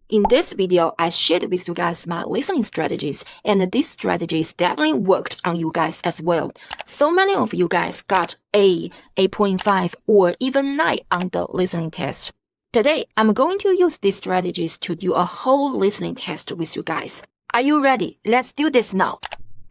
In this video, I shared with you guys my listening strategies, and these strategies definitely worked on you guys as well. So many of you guys got A, 8.5, or even 9 on the listening test. Today, I'm going to use these strategies to do a whole listening test with you guys. Are you ready? Let's do this now.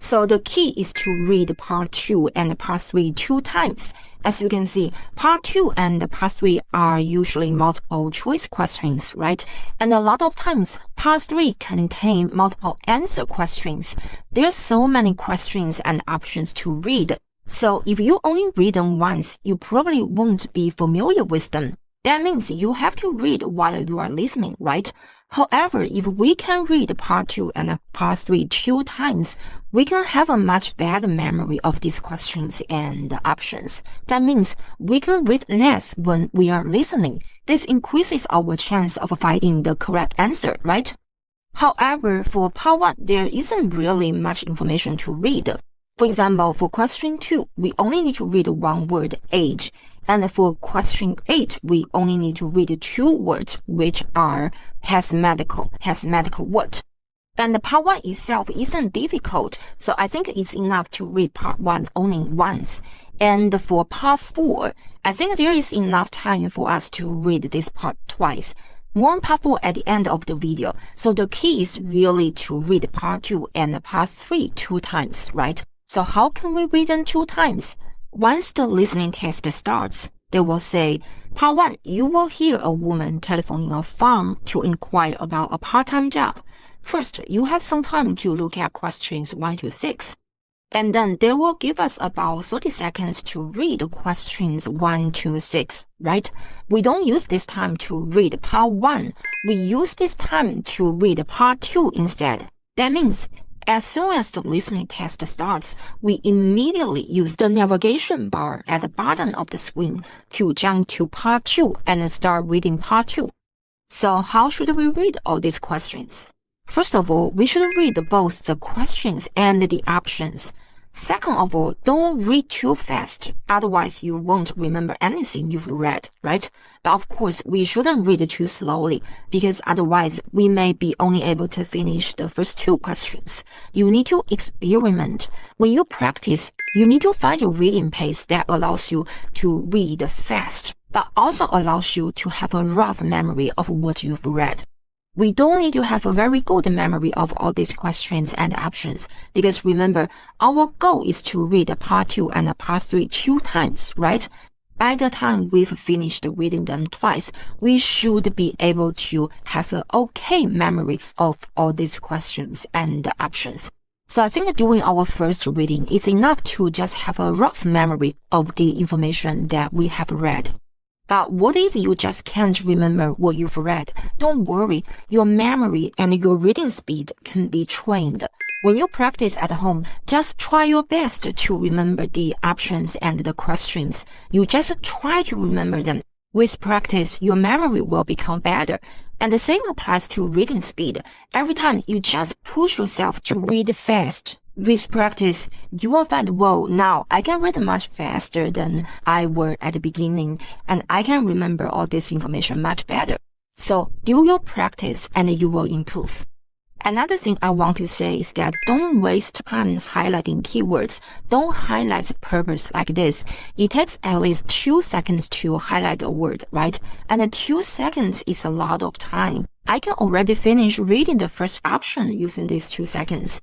So the key is to read part 2 and part 3 2 times. As you can see, part 2 and part 3 are usually multiple choice questions, right? And a lot of times, part 3 contain multiple answer questions. There's so many questions and options to read. So if you only read them once, you probably won't be familiar with them. That means you have to read while you are listening, right? However, if we can read part 2 and part 3 2 times, we can have a much better memory of these questions and options. That means we can read less when we are listening. This increases our chance of finding the correct answer, right? However, for part 1, there isn't really much information to read. For example, for question 2, we only need to read one word, age. And for question 8, we only need to read 2 words, which are has medical what. And part 1 itself isn't difficult, so I think it's enough to read part 1 only once. And for part 4, I think there is enough time for us to read this part twice. More part 4 at the end of the video, so the key is really to read part 2 and part 3 2 times, right? So how can we read them 2 times? Once the listening test starts, they will say, part 1, you will hear a woman telephoning a farm to inquire about a part-time job. First, you have some time to look at questions 1 to 6. And then they will give us about 30 seconds to read questions 1 to 6, right? We don't use this time to read part 1. We use this time to read part 2 instead. That means as soon as the listening test starts, we immediately use the navigation bar at the bottom of the screen to jump to part 2 and start reading part 2. So how should we read all these questions? First of all, we should read both the questions and the options. Second of all, don't read too fast, otherwise you won't remember anything you've read, right? But of course, we shouldn't read too slowly, because otherwise we may be only able to finish the first 2 questions. You need to experiment. When you practice, you need to find a reading pace that allows you to read fast, but also allows you to have a rough memory of what you've read. We don't need to have a very good memory of all these questions and options, because remember, our goal is to read part 2 and part 3 2 times, right? By the time we've finished reading them twice, we should be able to have an okay memory of all these questions and options. So I think during our first reading, it's enough to just have a rough memory of the information that we have read. But what if you just can't remember what you've read? Don't worry, your memory and your reading speed can be trained. When you practice at home, just try your best to remember the options and the questions. You just try to remember them. With practice, your memory will become better. And the same applies to reading speed. Every time you just push yourself to read fast. With practice, you will find, whoa, now I can read much faster than I were at the beginning, and I can remember all this information much better. So do your practice and you will improve. Another thing I want to say is that don't waste time highlighting keywords. Don't highlight purpose like this. It takes at least 2 seconds to highlight a word, right? And 2 seconds is a lot of time. I can already finish reading the first option using these 2 seconds.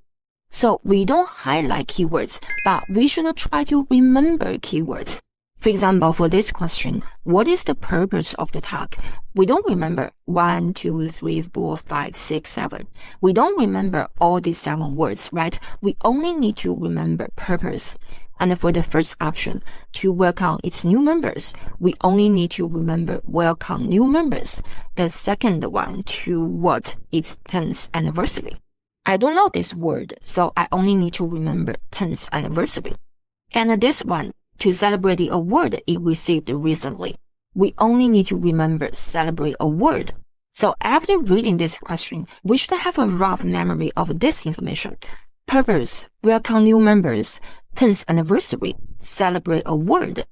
So we don't highlight keywords, but we should try to remember keywords. For example, for this question, what is the purpose of the talk? We don't remember 1, 2, 3, 4, 5, 6, 7. We don't remember all these 7 words, right? We only need to remember purpose. And for the first option, to welcome its new members, we only need to remember welcome new members. The second one, to what its 10th anniversary. I don't know this word, so I only need to remember 10th anniversary. And this one, to celebrate the award it received recently. We only need to remember celebrate award. So after reading this question, we should have a rough memory of this information. Purpose, welcome new members, 10th anniversary, celebrate award.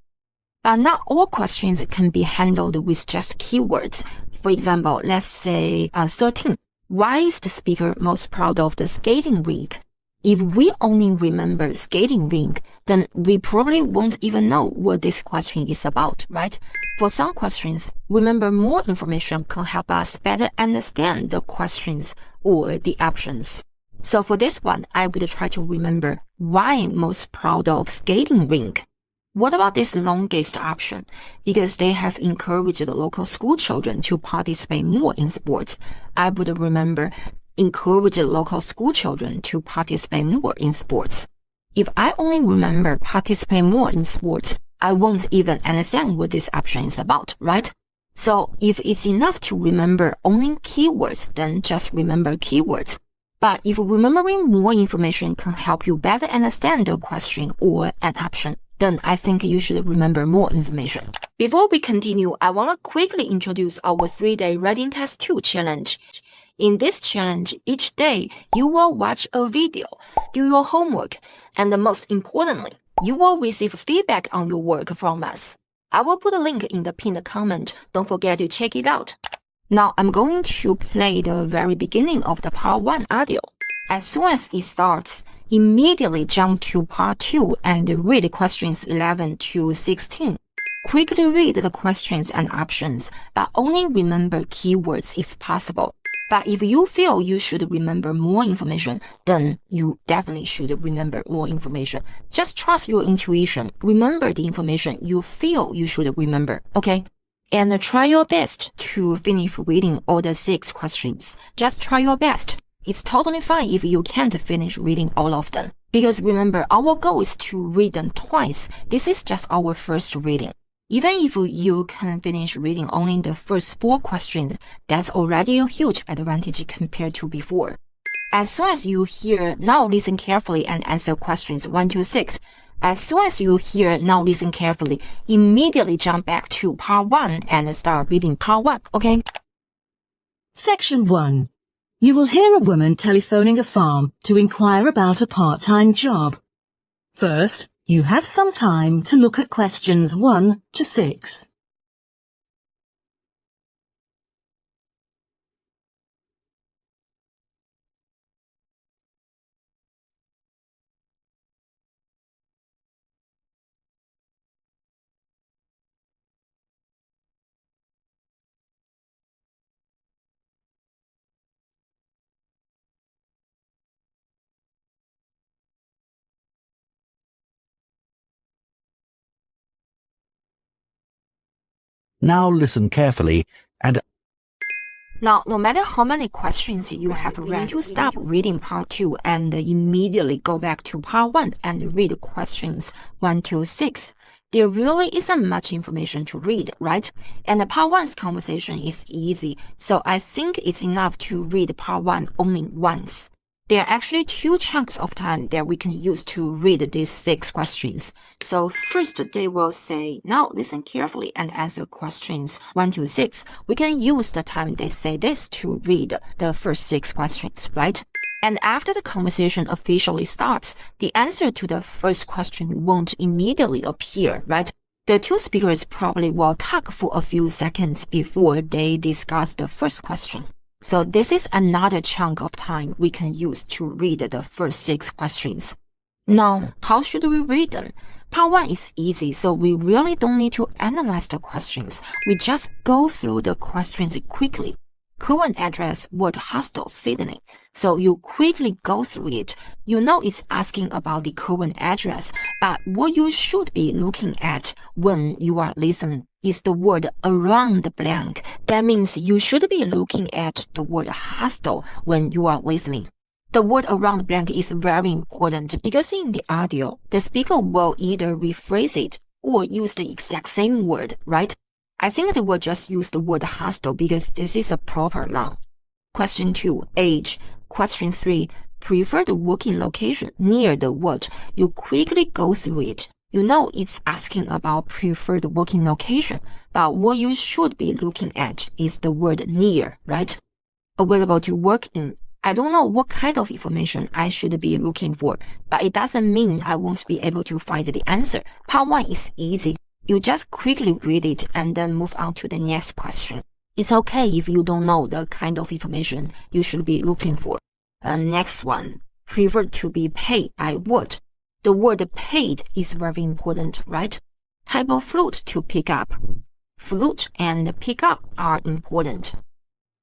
But not all questions can be handled with just keywords. For example, let's say 13. Why is the speaker most proud of the skating rink? If we only remember skating rink, then we probably won't even know what this question is about, right? For some questions, remember more information can help us better understand the questions or the options. So for this one, I would try to remember why I'm most proud of skating rink. What about this longest option? Because they have encouraged the local school children to participate more in sports, I would remember encourage local school children to participate more in sports. If I only remember participate more in sports, I won't even understand what this option is about, right? So if it's enough to remember only keywords, then just remember keywords. But if remembering more information can help you better understand the question or an option, then I think you should remember more information. Before we continue, I want to quickly introduce our 3-day Writing Test 2 challenge. In this challenge, each day, you will watch a video, do your homework, and most importantly, you will receive feedback on your work from us. I will put a link in the pinned comment. Don't forget to check it out. Now, I'm going to play the very beginning of the part 1 audio. As soon as it starts, immediately jump to part 2 and read questions 11 to 16. Quickly read the questions and options, but only remember keywords if possible. But if you feel you should remember more information, then you definitely should remember more information. Just trust your intuition. Remember the information you feel you should remember, okay? And try your best to finish reading all the 6 questions. Just try your best. It's totally fine if you can't finish reading all of them. Because remember, our goal is to read them twice. This is just our first reading. Even if you can finish reading only the first 4 questions, that's already a huge advantage compared to before. As soon as you hear, now listen carefully and answer questions 1 to 6. As soon as you hear, now listen carefully, immediately jump back to part 1 and start reading part 1, okay? Section 1. You will hear a woman telephoning a farm to inquire about a part-time job. First, you have some time to look at questions 1 to 6. Now listen carefully and Now, no matter how many questions you have read, you need to stop reading part 2 and immediately go back to part 1 and read questions 1 to 6. There really isn't much information to read, right? And part 1's conversation is easy, so I think it's enough to read part 1 only once. There are actually 2 chunks of time that we can use to read these 6 questions. So first, they will say, now listen carefully and answer questions 1 to 6. We can use the time they say this to read the first 6 questions, right? And after the conversation officially starts, the answer to the first question won't immediately appear, right? The 2 speakers probably will talk for a few seconds before they discuss the first question. So this is another chunk of time we can use to read the first 6 questions. Now, how should we read them? Part 1 is easy, so we really don't need to analyze the questions. We just go through the questions quickly. Current address, word hostel, Sydney. So you quickly go through it. You know it's asking about the current address, but what you should be looking at when you are listening is the word around the blank. That means you should be looking at the word hostel when you are listening. The word around blank is very important because in the audio, the speaker will either rephrase it or use the exact same word, right? I think they will just use the word hostel because this is a proper noun. Question 2, age. Question 3, preferred working location near the word. You quickly go through it. You know it's asking about preferred working location, but what you should be looking at is the word near, right? Available to work in. I don't know what kind of information I should be looking for, but it doesn't mean I won't be able to find the answer. Part 1 is easy. You just quickly read it and then move on to the next question. It's okay if you don't know the kind of information you should be looking for. Next one, prefer to be paid by what? The word paid is very important, right? Type of flute to pick up. Flute and pick up are important.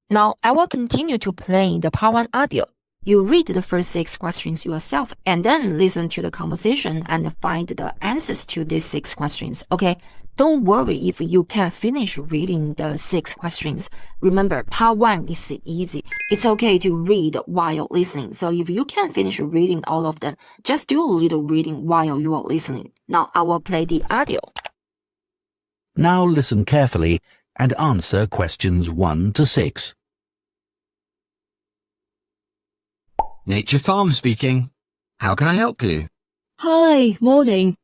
Now I will continue to play the part 1 audio. You read the first 6 questions yourself and then listen to the conversation and find the answers to these 6 questions, okay? Don't worry if you can't finish reading the 6 questions. Remember, part 1 is easy. It's okay to read while listening. So if you can't finish reading all of them, just do a little reading while you are listening. Now I will play the audio. Now listen carefully and answer questions 1 to 6. Nature Farm speaking. How can I help you? Hi, morning.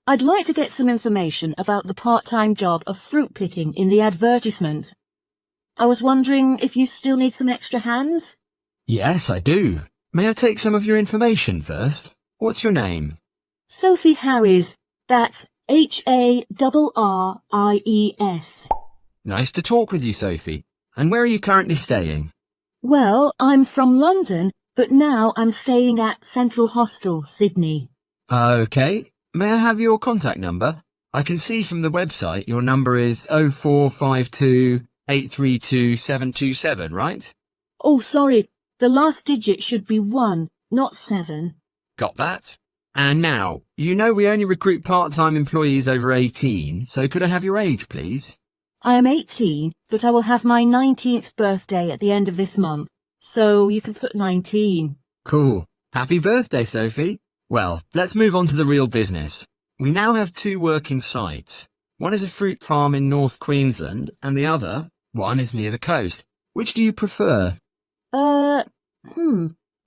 I'd like to get some information about the part-time job of fruit picking in the advertisement. I was wondering if you still need some extra hands? Yes, I do. May I take some of your information first? What's your name? Sophie Harries. That's Harries. Nice to talk with you, Sophie. And where are you currently staying? Well, I'm from London, but now I'm staying at Central Hostel, Sydney. Okay. May I have your contact number? I can see from the website your number is 0452 832 727, right? Oh, sorry. The last digit should be 1, not 7. Got that. And now, you know we only recruit part-time employees over 18, so could I have your age, please? I am 18, but I will have my 19th birthday at the end of this month, so you can put 19. Cool. Happy birthday, Sophie. Well, let's move on to the real business. We now have 2 working sites. One is a fruit farm in North Queensland, and the other one is near the coast. Which do you prefer? I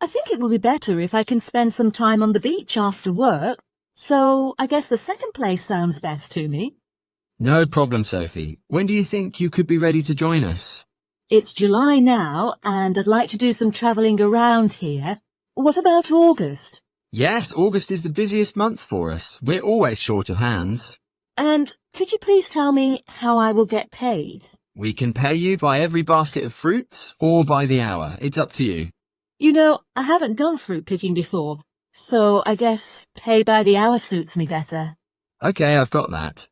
think it will be better if I can spend some time on the beach after work, so I guess the second place sounds best to me. No problem, Sophie. When do you think you could be ready to join us? It's July now, and I'd like to do some travelling around here. What about August? Yes, August is the busiest month for us. We're always short of hands. And could you please tell me how I will get paid? We can pay you by every basket of fruits or by the hour. It's up to you. You know, I haven't done fruit picking before, so I guess pay by the hour suits me better. Okay, I've got that.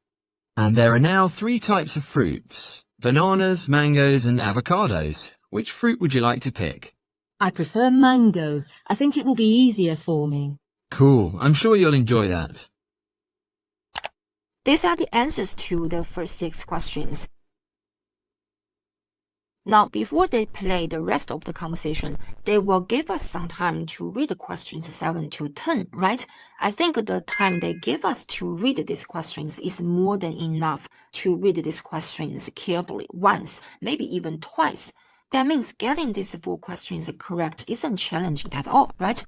And there are now 3 types of fruits: bananas, mangoes and avocados. Which fruit would you like to pick? I prefer mangoes. I think it will be easier for me. Cool, I'm sure you'll enjoy that. These are the answers to the first 6 questions. Now, before they play the rest of the conversation, they will give us some time to read the questions 7 to 10, right? I think the time they give us to read these questions is more than enough to read these questions carefully once, maybe even twice. That means getting these 4 questions correct isn't challenging at all, right?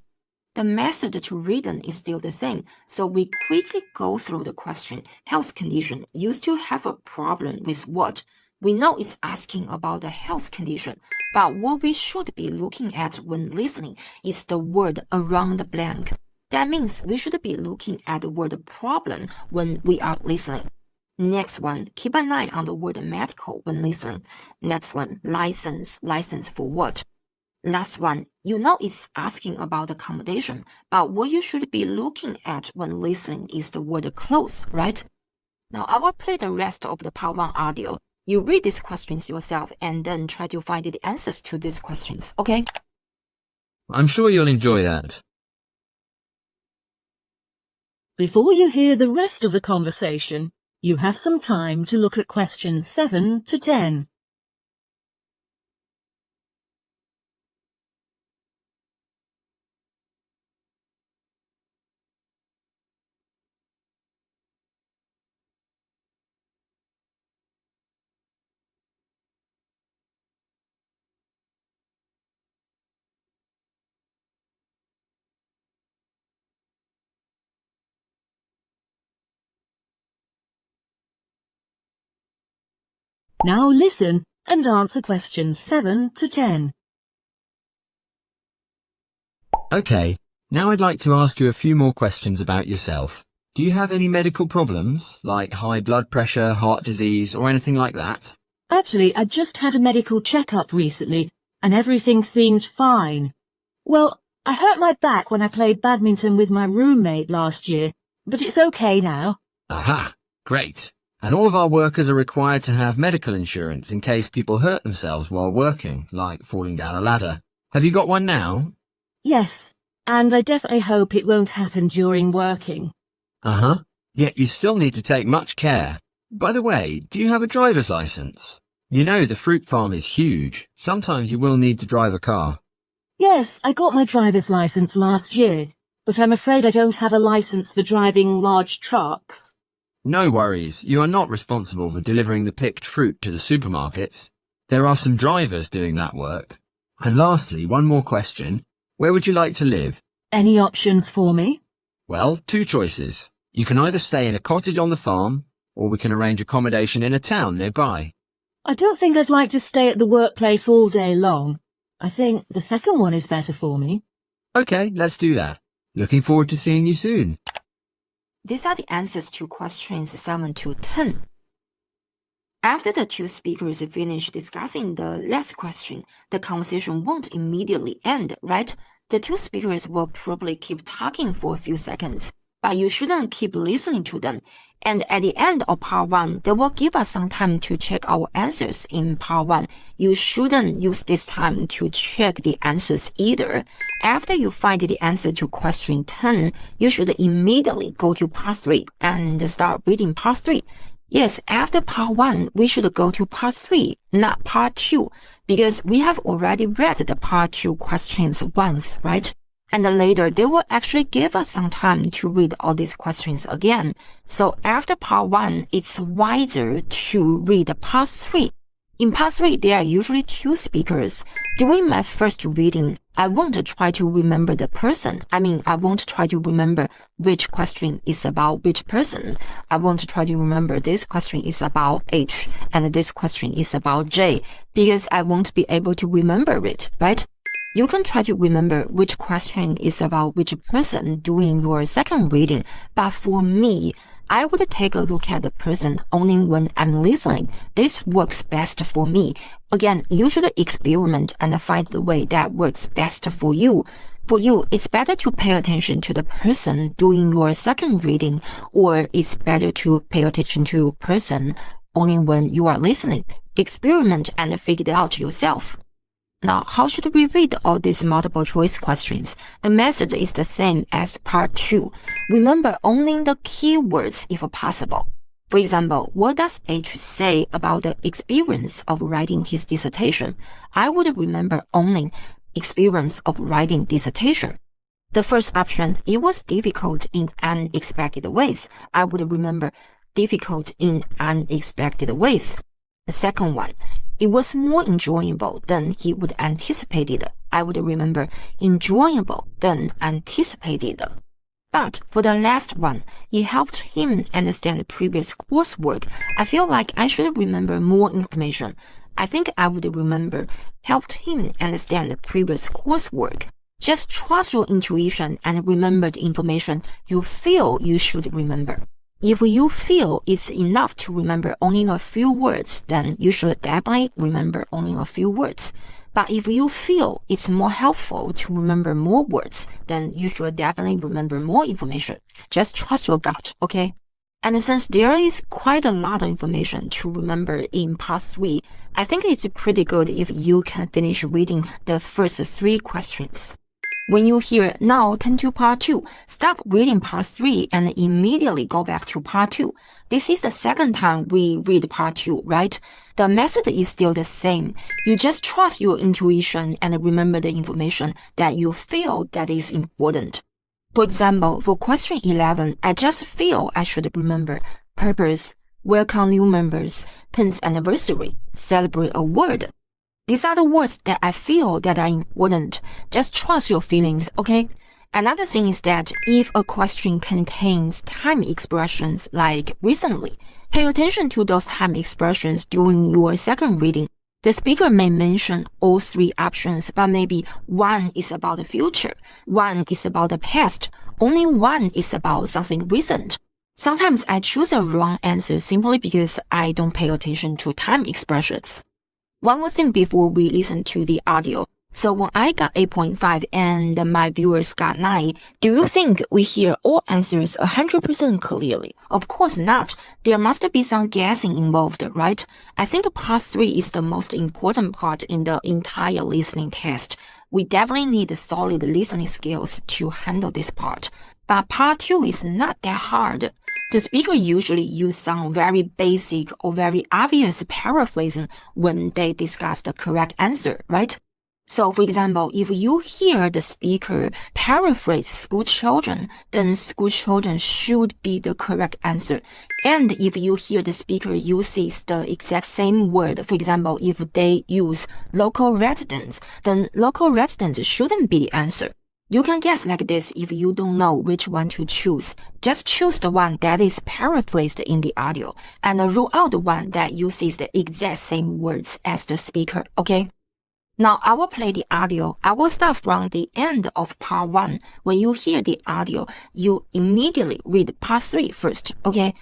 The method to read them is still the same, so we quickly go through the question. Health condition used to have a problem with what? We know it's asking about the health condition, but what we should be looking at when listening is the word around the blank. That means we should be looking at the word problem when we are listening. Next one, keep an eye on the word medical when listening. Next one, license. License for what? Last one, you know it's asking about accommodation, but what you should be looking at when listening is the word close, right? Now I will play the rest of the part 1 audio. You read these questions yourself and then try to find the answers to these questions, okay? I'm sure you'll enjoy that. Before you hear the rest of the conversation, you have some time to look at questions 7 to 10. Now listen and answer questions 7 to 10. Okay, now I'd like to ask you a few more questions about yourself. Do you have any medical problems, like high blood pressure, heart disease, or anything like that? Actually, I just had a medical checkup recently, and everything seemed fine. Well, I hurt my back when I played badminton with my roommate last year, but it's okay now. Aha, great. And all of our workers are required to have medical insurance in case people hurt themselves while working, like falling down a ladder. Have you got one now? Yes, and I definitely hope it won't happen during working. Uh-huh. Yet you still need to take much care. By the way, do you have a driver's license? You know the fruit farm is huge. Sometimes you will need to drive a car. Yes, I got my driver's license last year, but I'm afraid I don't have a license for driving large trucks. No worries, you are not responsible for delivering the picked fruit to the supermarkets. There are some drivers doing that work. And lastly, one more question. Where would you like to live? Any options for me? Well, two choices. You can either stay in a cottage on the farm, or we can arrange accommodation in a town nearby. I don't think I'd like to stay at the workplace all day long. I think the second one is better for me. Okay, let's do that. Looking forward to seeing you soon. These are the answers to questions 7 to 10. After the two speakers finish discussing the last question, the conversation won't immediately end, right? The two speakers will probably keep talking for a few seconds, but you shouldn't keep listening to them. And at the end of part 1, they will give us some time to check our answers in part 1. You shouldn't use this time to check the answers either. After you find the answer to question 10, you should immediately go to part 3 and start reading part 3. Yes, after part 1, we should go to part 3, not part 2, because we have already read the part 2 questions once, right? And later, they will actually give us some time to read all these questions again. So after part 1, it's wiser to read part 3. In part 3, there are usually two speakers. During my first reading, I won't try to remember the person. I won't try to remember which question is about which person. I won't try to remember this question is about H and this question is about J, because I won't be able to remember it, right? You can try to remember which question is about which person during your second reading, but for me, I would take a look at the person only when I'm listening. This works best for me. Again, you should experiment and find the way that works best for you. For you, it's better to pay attention to the person during your second reading, or it's better to pay attention to a person only when you are listening. Experiment and figure it out yourself. Now, how should we read all these multiple choice questions? The method is the same as part 2. Remember only the key words if possible. For example, what does H say about the experience of writing his dissertation? I would remember only experience of writing dissertation. The first option, it was difficult in unexpected ways. I would remember difficult in unexpected ways. The second one, it was more enjoyable than he would anticipated. I would remember enjoyable than anticipated. But for the last one, it helped him understand the previous coursework. I feel like I should remember more information. I think I would remember helped him understand the previous coursework. Just trust your intuition and remember the information you feel you should remember. If you feel it's enough to remember only a few words, then you should definitely remember only a few words. But if you feel it's more helpful to remember more words, then you should definitely remember more information. Just trust your gut, okay? And since there is quite a lot of information to remember in part 3, I think it's pretty good if you can finish reading the first 3 questions. When you hear, now turn to part 2, stop reading part 3 and immediately go back to part 2. This is the second time we read part 2, right? The method is still the same. You just trust your intuition and remember the information that you feel that is important. For example, for question 11, I just feel I should remember purpose, welcome new members, 10th anniversary, celebrate a word. These are the words that I feel that are important. Just trust your feelings, okay? Another thing is that if a question contains time expressions like recently, pay attention to those time expressions during your second reading. The speaker may mention all 3 options, but maybe one is about the future, one is about the past, only one is about something recent. Sometimes I choose a wrong answer simply because I don't pay attention to time expressions. One more thing before we listen to the audio. So when I got 8.5 and my viewers got 9, do you think we hear all answers 100% clearly? Of course not. There must be some guessing involved, right? I think part 3 is the most important part in the entire listening test. We definitely need solid listening skills to handle this part. But part 2 is not that hard. The speaker usually use some very basic or very obvious paraphrasing when they discuss the correct answer, right? So, for example, if you hear the speaker paraphrase school children, then school children should be the correct answer. And if you hear the speaker uses the exact same word, for example, if they use local residents, then local residents shouldn't be the answer. You can guess like this if you don't know which one to choose. Just choose the one that is paraphrased in the audio and rule out the one that uses the exact same words as the speaker, okay? Now, I will play the audio. I will start from the end of part 1. When you hear the audio, you immediately read part 3 first, okay?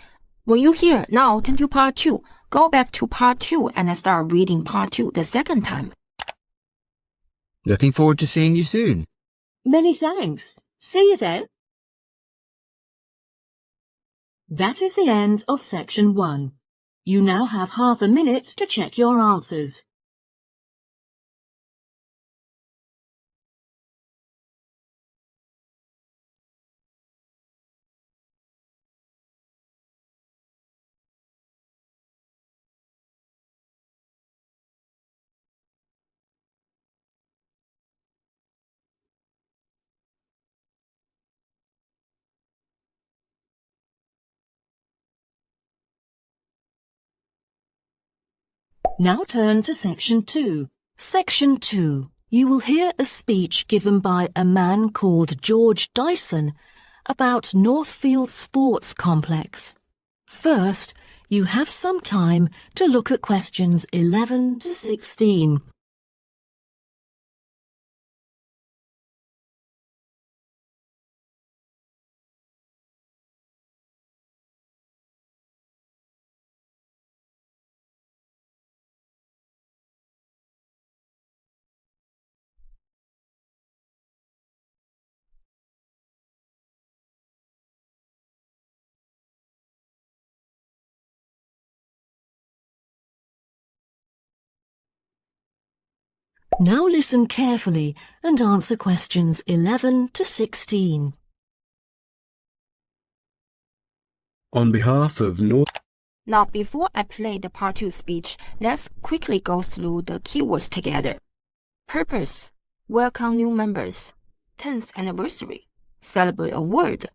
When you hear, now turn to part 2. Go back to part 2 and start reading part 2 the second time. Looking forward to seeing you soon. Many thanks. See you then. That is the end of section 1. You now have half a minute to check your answers. Now turn to section 2. Section 2. You will hear a speech given by a man called George Dyson about Northfield Sports Complex. First, you have some time to look at questions 11 to 16. Now listen carefully and answer questions 11 to 16. On behalf of Now, before I play the part 2 speech, let's quickly go through the keywords together. Purpose, welcome new members, 10th anniversary, celebrate award,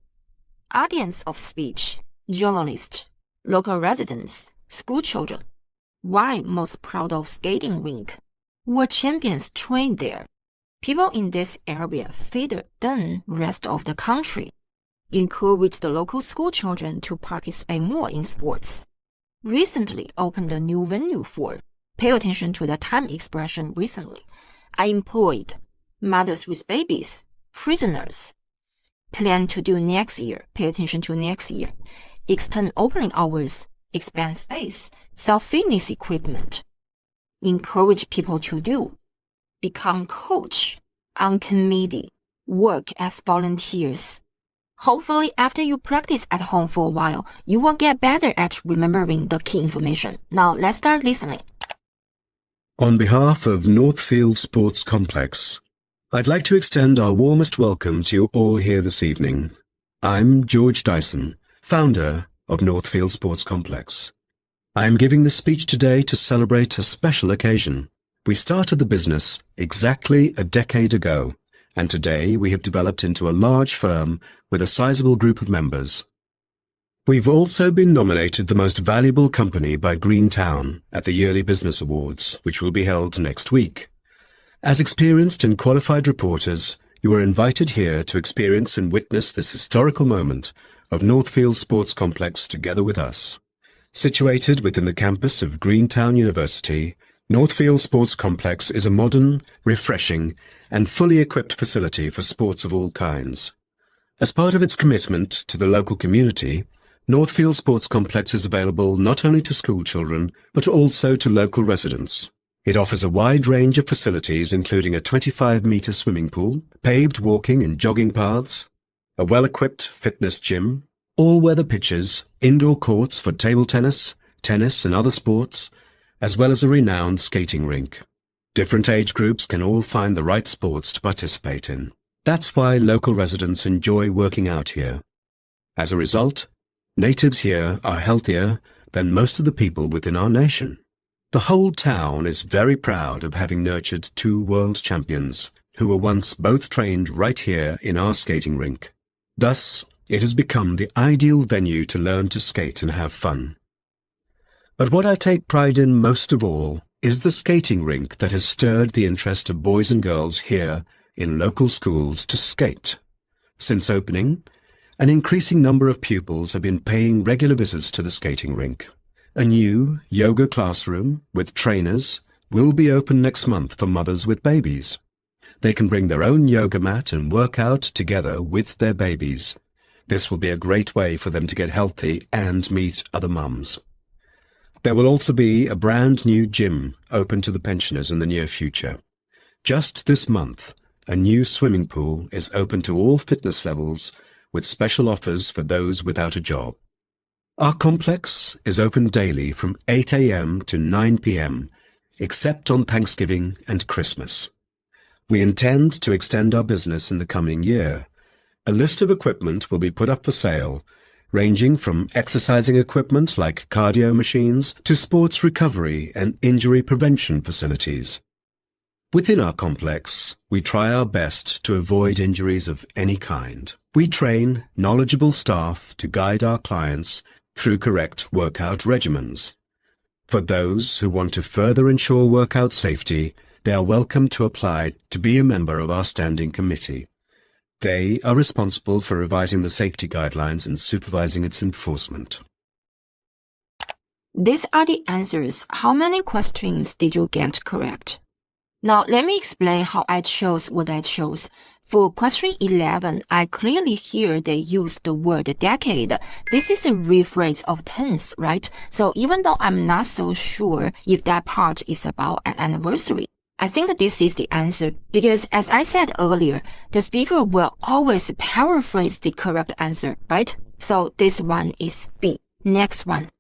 audience of speech, journalist, local residents, school children, why most proud of skating rink, world champions train there, people in this area fitter than rest of the country, encourage the local school children to participate more in sports. Recently opened a new venue for. Pay attention to the time expression recently. I employed. Mothers with babies. Prisoners. Plan to do next year. Pay attention to next year. Extend opening hours. Expand space. Sell fitness equipment. Encourage people to do. Become coach. On committee. Work as volunteers. Hopefully, after you practice at home for a while, you will get better at remembering the key information. Now, let's start listening. On behalf of Northfield Sports Complex, I'd like to extend our warmest welcome to you all here this evening. I'm George Dyson, founder of Northfield Sports Complex. I am giving this speech today to celebrate a special occasion. We started the business exactly a decade ago, and today we have developed into a large firm with a sizable group of members. We've also been nominated the most valuable company by Greentown at the Yearly Business Awards, which will be held next week. As experienced and qualified reporters, you are invited here to experience and witness this historical moment of Northfield Sports Complex together with us. Situated within the campus of Greentown University, Northfield Sports Complex is a modern, refreshing, and fully equipped facility for sports of all kinds. As part of its commitment to the local community, Northfield Sports Complex is available not only to school children, but also to local residents. It offers a wide range of facilities including a 25-metre swimming pool, paved walking and jogging paths, a well-equipped fitness gym, all-weather pitches, indoor courts for table tennis, tennis and other sports, as well as a renowned skating rink. Different age groups can all find the right sports to participate in. That's why local residents enjoy working out here. As a result, natives here are healthier than most of the people within our nation. The whole town is very proud of having nurtured two world champions who were once both trained right here in our skating rink. Thus, it has become the ideal venue to learn to skate and have fun. But what I take pride in most of all is the skating rink that has stirred the interest of boys and girls here in local schools to skate. Since opening, an increasing number of pupils have been paying regular visits to the skating rink. A new yoga classroom with trainers will be open next month for mothers with babies. They can bring their own yoga mat and work out together with their babies. This will be a great way for them to get healthy and meet other mums. There will also be a brand new gym open to the pensioners in the near future. Just this month, a new swimming pool is open to all fitness levels with special offers for those without a job. Our complex is open daily from 8 a.m. to 9 p.m., except on Thanksgiving and Christmas. We intend to extend our business in the coming year. A list of equipment will be put up for sale, ranging from exercising equipment like cardio machines to sports recovery and injury prevention facilities. Within our complex, we try our best to avoid injuries of any kind. We train knowledgeable staff to guide our clients through correct workout regimens. For those who want to further ensure workout safety, they are welcome to apply to be a member of our standing committee. They are responsible for revising the safety guidelines and supervising its enforcement. These are the answers. How many questions did you get correct? Now, let me explain how I chose what I chose. For question 11, I clearly hear they use the word decade. This is a rephrase of tense, right? So even though I'm not so sure if that part is about an anniversary, I think this is the answer because as I said earlier, the speaker will always paraphrase the correct answer, right? So this one is B. Next one.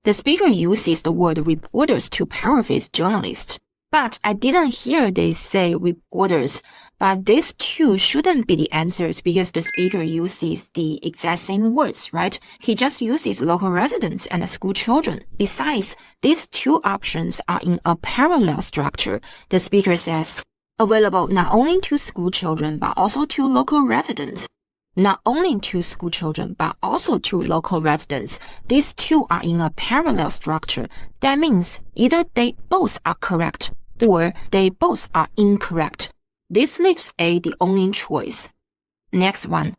The speaker uses the word reporters to paraphrase journalists. But I didn't hear they say reporters. But these two shouldn't be the answers because the speaker uses the exact same words, right? He just uses local residents and school children. Besides, these two options are in a parallel structure. The speaker says, available not only to school children but also to local residents. Not only to school children but also to local residents. These two are in a parallel structure. That means either they both are correct or they both are incorrect. This leaves A the only choice. Next one.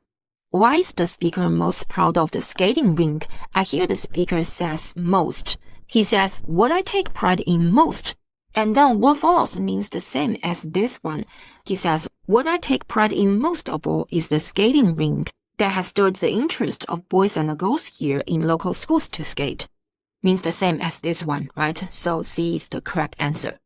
Why is the speaker most proud of the skating rink? I hear the speaker says most. He says, what I take pride in most. And then what follows means the same as this one. He says, what I take pride in most of all is the skating rink that has stirred the interest of boys and girls here in local schools to skate. Means the same as this one, right? So C is the correct answer.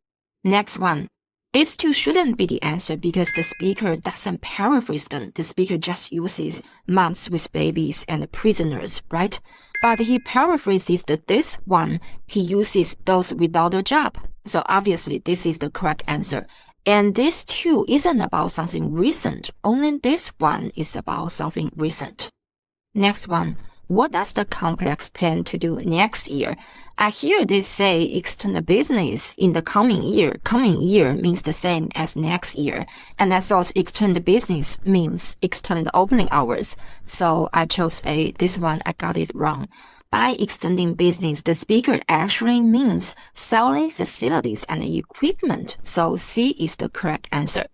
Next one. These two shouldn't be the answer because the speaker doesn't paraphrase them. The speaker just uses moms with babies and prisoners, right? But he paraphrases this one. He uses those without a job. So obviously this is the correct answer. And this too isn't about something recent. Only this one is about something recent. Next one. What does the complex plan to do next year? I hear they say extend the business in the coming year. Coming year means the same as next year. And I thought extend the business means extend the opening hours. So I chose A. This one I got it wrong. By extending business, the speaker actually means selling facilities and equipment. So C is the correct answer.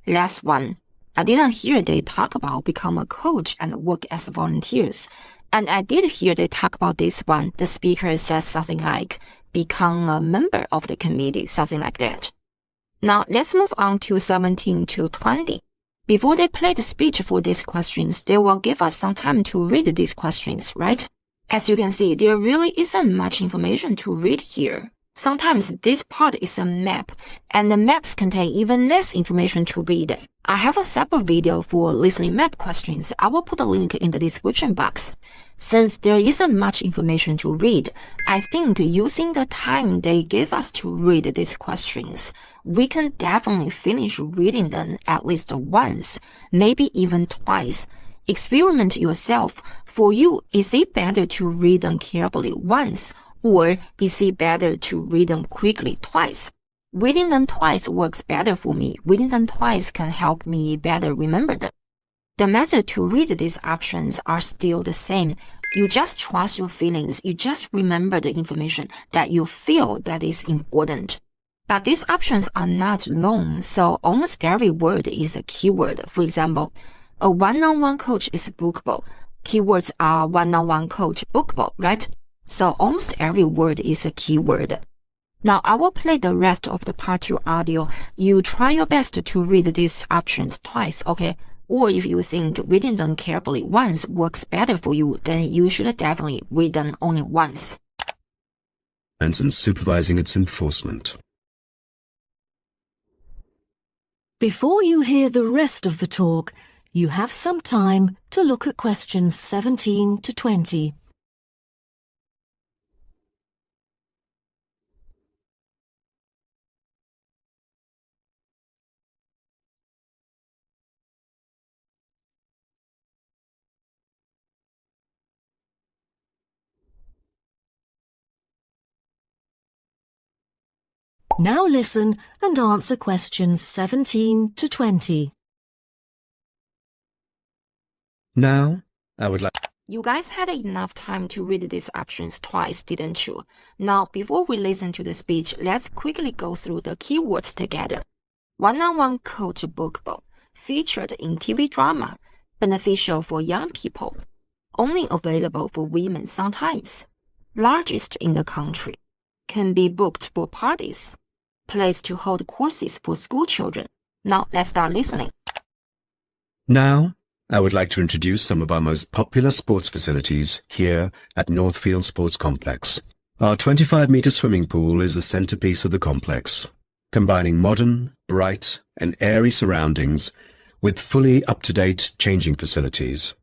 Last one. I didn't hear they talk about become a coach and work as volunteers. And I did hear they talk about this one. The speaker says something like, become a member of the committee, something like that. Now, let's move on to 17 to 20. Before they play the speech for these questions, they will give us some time to read these questions, right? As you can see, there really isn't much information to read here. Sometimes this part is a map, and the maps contain even less information to read. I have a separate video for listening map questions. I will put a link in the description box. Since there isn't much information to read, I think using the time they give us to read these questions, we can definitely finish reading them at least once, maybe even twice. Experiment yourself. For you, is it better to read them carefully once, or is it better to read them quickly twice? Reading them twice works better for me. Reading them twice can help me better remember them. The method to read these options are still the same. You just trust your feelings. You just remember the information that you feel that is important. But these options are not long, so almost every word is a keyword. For example, a one-on-one coach is bookable. Keywords are one-on-one coach bookable, right? So almost every word is a keyword. Now I will play the rest of the part 2 audio. You try your best to read these options twice, okay? Or if you think reading them carefully once works better for you, then you should definitely read them only once. And supervising its enforcement. Before you hear the rest of the talk, you have some time to look at questions 17 to 20. Now listen and answer questions 17 to 20. Now, I would like... You guys had enough time to read these options twice, didn't you? Now, before we listen to the speech, let's quickly go through the keywords together. One-on-one coach bookable, featured in TV drama, beneficial for young people, only available for women sometimes, largest in the country, can be booked for parties, place to hold courses for school children. Now, let's start listening. Now, I would like to introduce some of our most popular sports facilities here at Northfield Sports Complex. Our 25-meter swimming pool is the centerpiece of the complex, combining modern, bright, and airy surroundings with fully up-to-date changing facilities.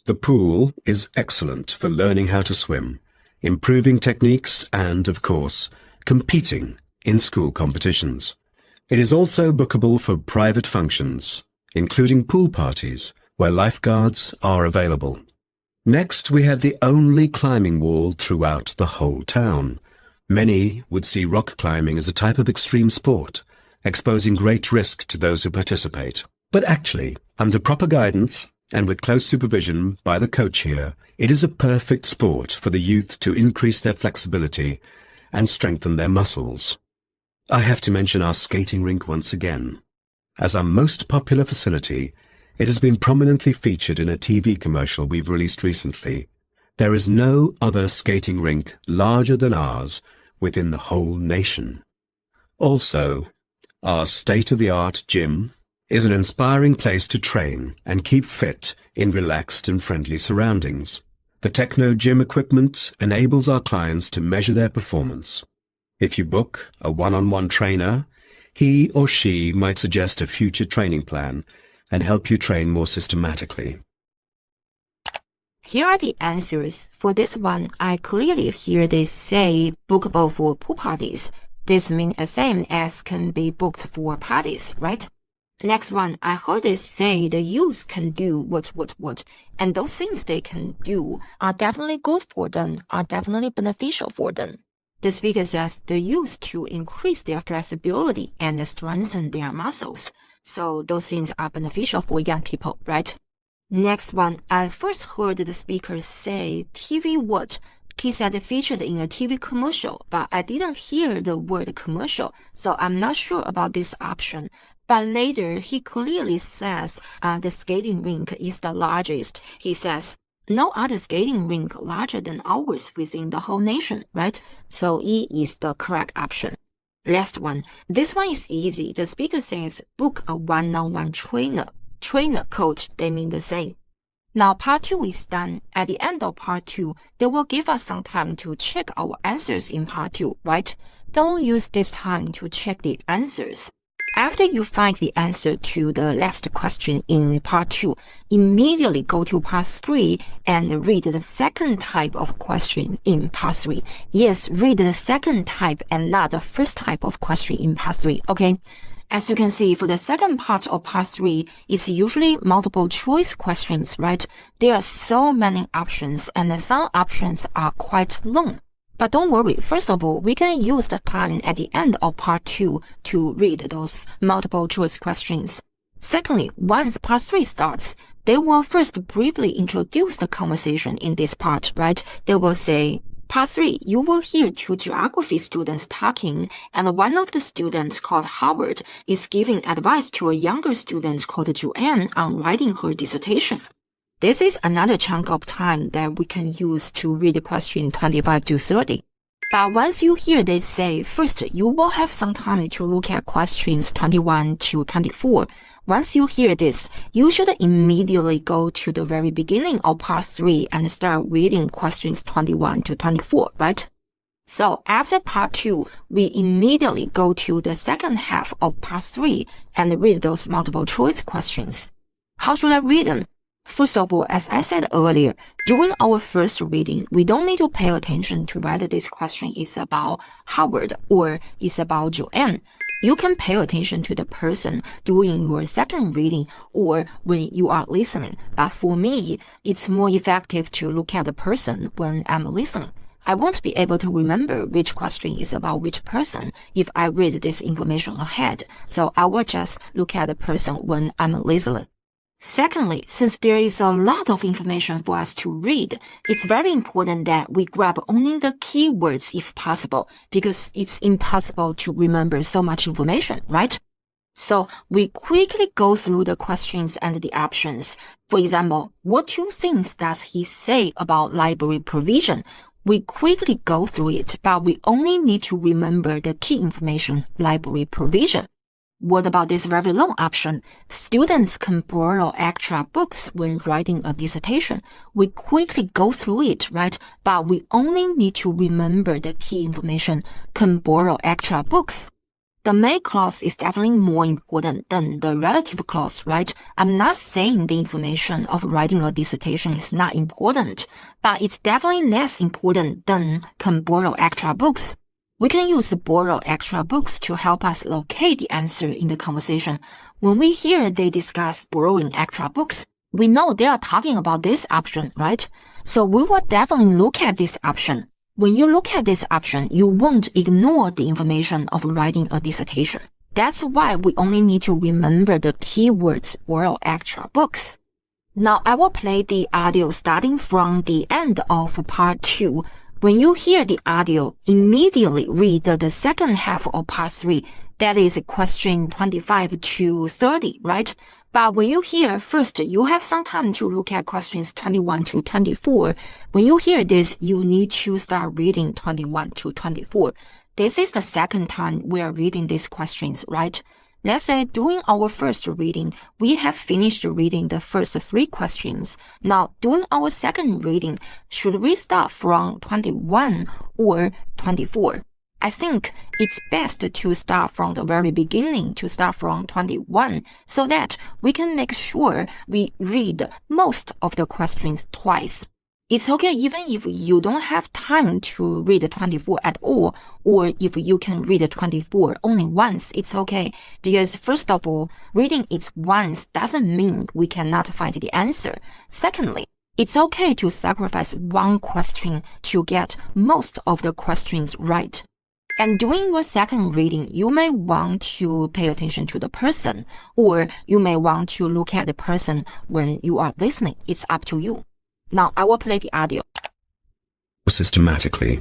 The pool is excellent for learning how to swim, improving techniques, and, of course, competing in school competitions. It is also bookable for private functions, including pool parties, where lifeguards are available. Next, we have the only climbing wall throughout the whole town. Many would see rock climbing as a type of extreme sport, exposing great risk to those who participate. But actually, under proper guidance and with close supervision by the coach here, it is a perfect sport for the youth to increase their flexibility and strengthen their muscles. I have to mention our skating rink once again. As our most popular facility, it has been prominently featured in a TV commercial we've released recently. There is no other skating rink larger than ours within the whole nation. Also, our state-of-the-art gym is an inspiring place to train and keep fit in relaxed and friendly surroundings. The Techno Gym equipment enables our clients to measure their performance. If you book a one-on-one trainer, he or she might suggest a future training plan and help you train more systematically. Here are the answers. For this one, I clearly hear they say bookable for pool parties. This means the same as can be booked for parties, right? Next one, I heard they say the youth can do what, and those things they can do are definitely good for them, are definitely beneficial for them. The speaker says the youth to increase their flexibility and strengthen their muscles. So those things are beneficial for young people, right? Next one, I first heard the speaker say TV what? He said featured in a TV commercial, but I didn't hear the word commercial, so I'm not sure about this option. But later, he clearly says the skating rink is the largest. He says, no other skating rink larger than ours within the whole nation, right? So E is the correct option. Last one. This one is easy. The speaker says book a one-on-one trainer. Trainer, coach, they mean the same. Now part 2 is done. At the end of part 2, they will give us some time to check our answers in part 2, right? Don't use this time to check the answers. After you find the answer to the last question in part 2, immediately go to part 3 and read the second type of question in part 3. Yes, read the second type and not the first type of question in part 3, okay? As you can see, for the second part of part 3, it's usually multiple choice questions, right? There are so many options and some options are quite long. But don't worry, first of all, we can use the time at the end of part 2 to read those multiple choice questions. Secondly, once part 3 starts, they will first briefly introduce the conversation in this part, right? They will say, part 3, you will hear 2 geography students talking, and one of the students called Howard is giving advice to a younger student called Joanne on writing her dissertation. This is another chunk of time that we can use to read question 25 to 30. But once you hear they say, first, you will have some time to look at questions 21 to 24. Once you hear this, you should immediately go to the very beginning of part 3 and start reading questions 21 to 24, right? So after part 2, we immediately go to the second half of part 3 and read those multiple choice questions. How should I read them? First of all, as I said earlier, during our first reading, we don't need to pay attention to whether this question is about Howard or is about Joanne. You can pay attention to the person during your second reading or when you are listening. But for me, it's more effective to look at the person when I'm listening. I won't be able to remember which question is about which person if I read this information ahead. So I will just look at the person when I'm listening. Secondly, since there is a lot of information for us to read, it's very important that we grab only the keywords if possible, because it's impossible to remember so much information, right? So we quickly go through the questions and the options. For example, what 2 things does he say about library provision? We quickly go through it, but we only need to remember the key information, library provision. What about this very long option? Students can borrow extra books when writing a dissertation. We quickly go through it, right? But we only need to remember the key information, can borrow extra books. The may clause is definitely more important than the relative clause, right? I'm not saying the information of writing a dissertation is not important, but it's definitely less important than can borrow extra books. We can use borrow extra books to help us locate the answer in the conversation. When we hear they discuss borrowing extra books, we know they are talking about this option, right? So we will definitely look at this option. When you look at this option, you won't ignore the information of writing a dissertation. That's why we only need to remember the keywords borrow extra books. Now I will play the audio starting from the end of part 2. When you hear the audio, immediately read the second half of part 3. That is question 25 to 30, right? But when you hear first, you have some time to look at questions 21 to 24. When you hear this, you need to start reading 21 to 24. This is the second time we are reading these questions, right? Let's say during our first reading, we have finished reading the first 3 questions. Now, during our second reading, should we start from 21 or 24? I think it's best to start from the very beginning, to start from 21, so that we can make sure we read most of the questions twice. It's okay even if you don't have time to read 24 at all, or if you can read 24 only once, it's okay. Because first of all, reading it once doesn't mean we cannot find the answer. Secondly, it's okay to sacrifice one question to get most of the questions right. And during your second reading, you may want to pay attention to the person, or you may want to look at the person when you are listening. It's up to you. Now I will play the audio. Systematically.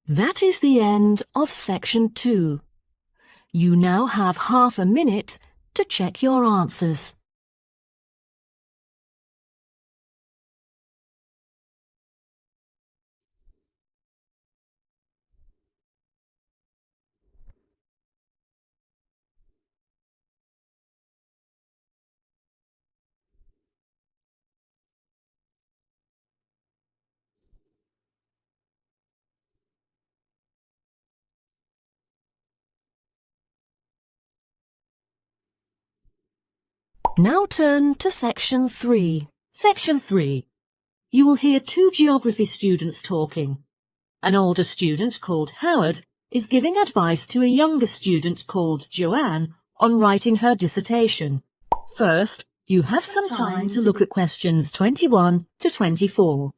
That is the end of section 2. You now have half a minute to check your answers. Now turn to Section 3. Section 3. You will hear two geography students talking. An older student called Howard is giving advice to a younger student called Joanne on writing her dissertation. First, you have some time to look at questions 21 to 24.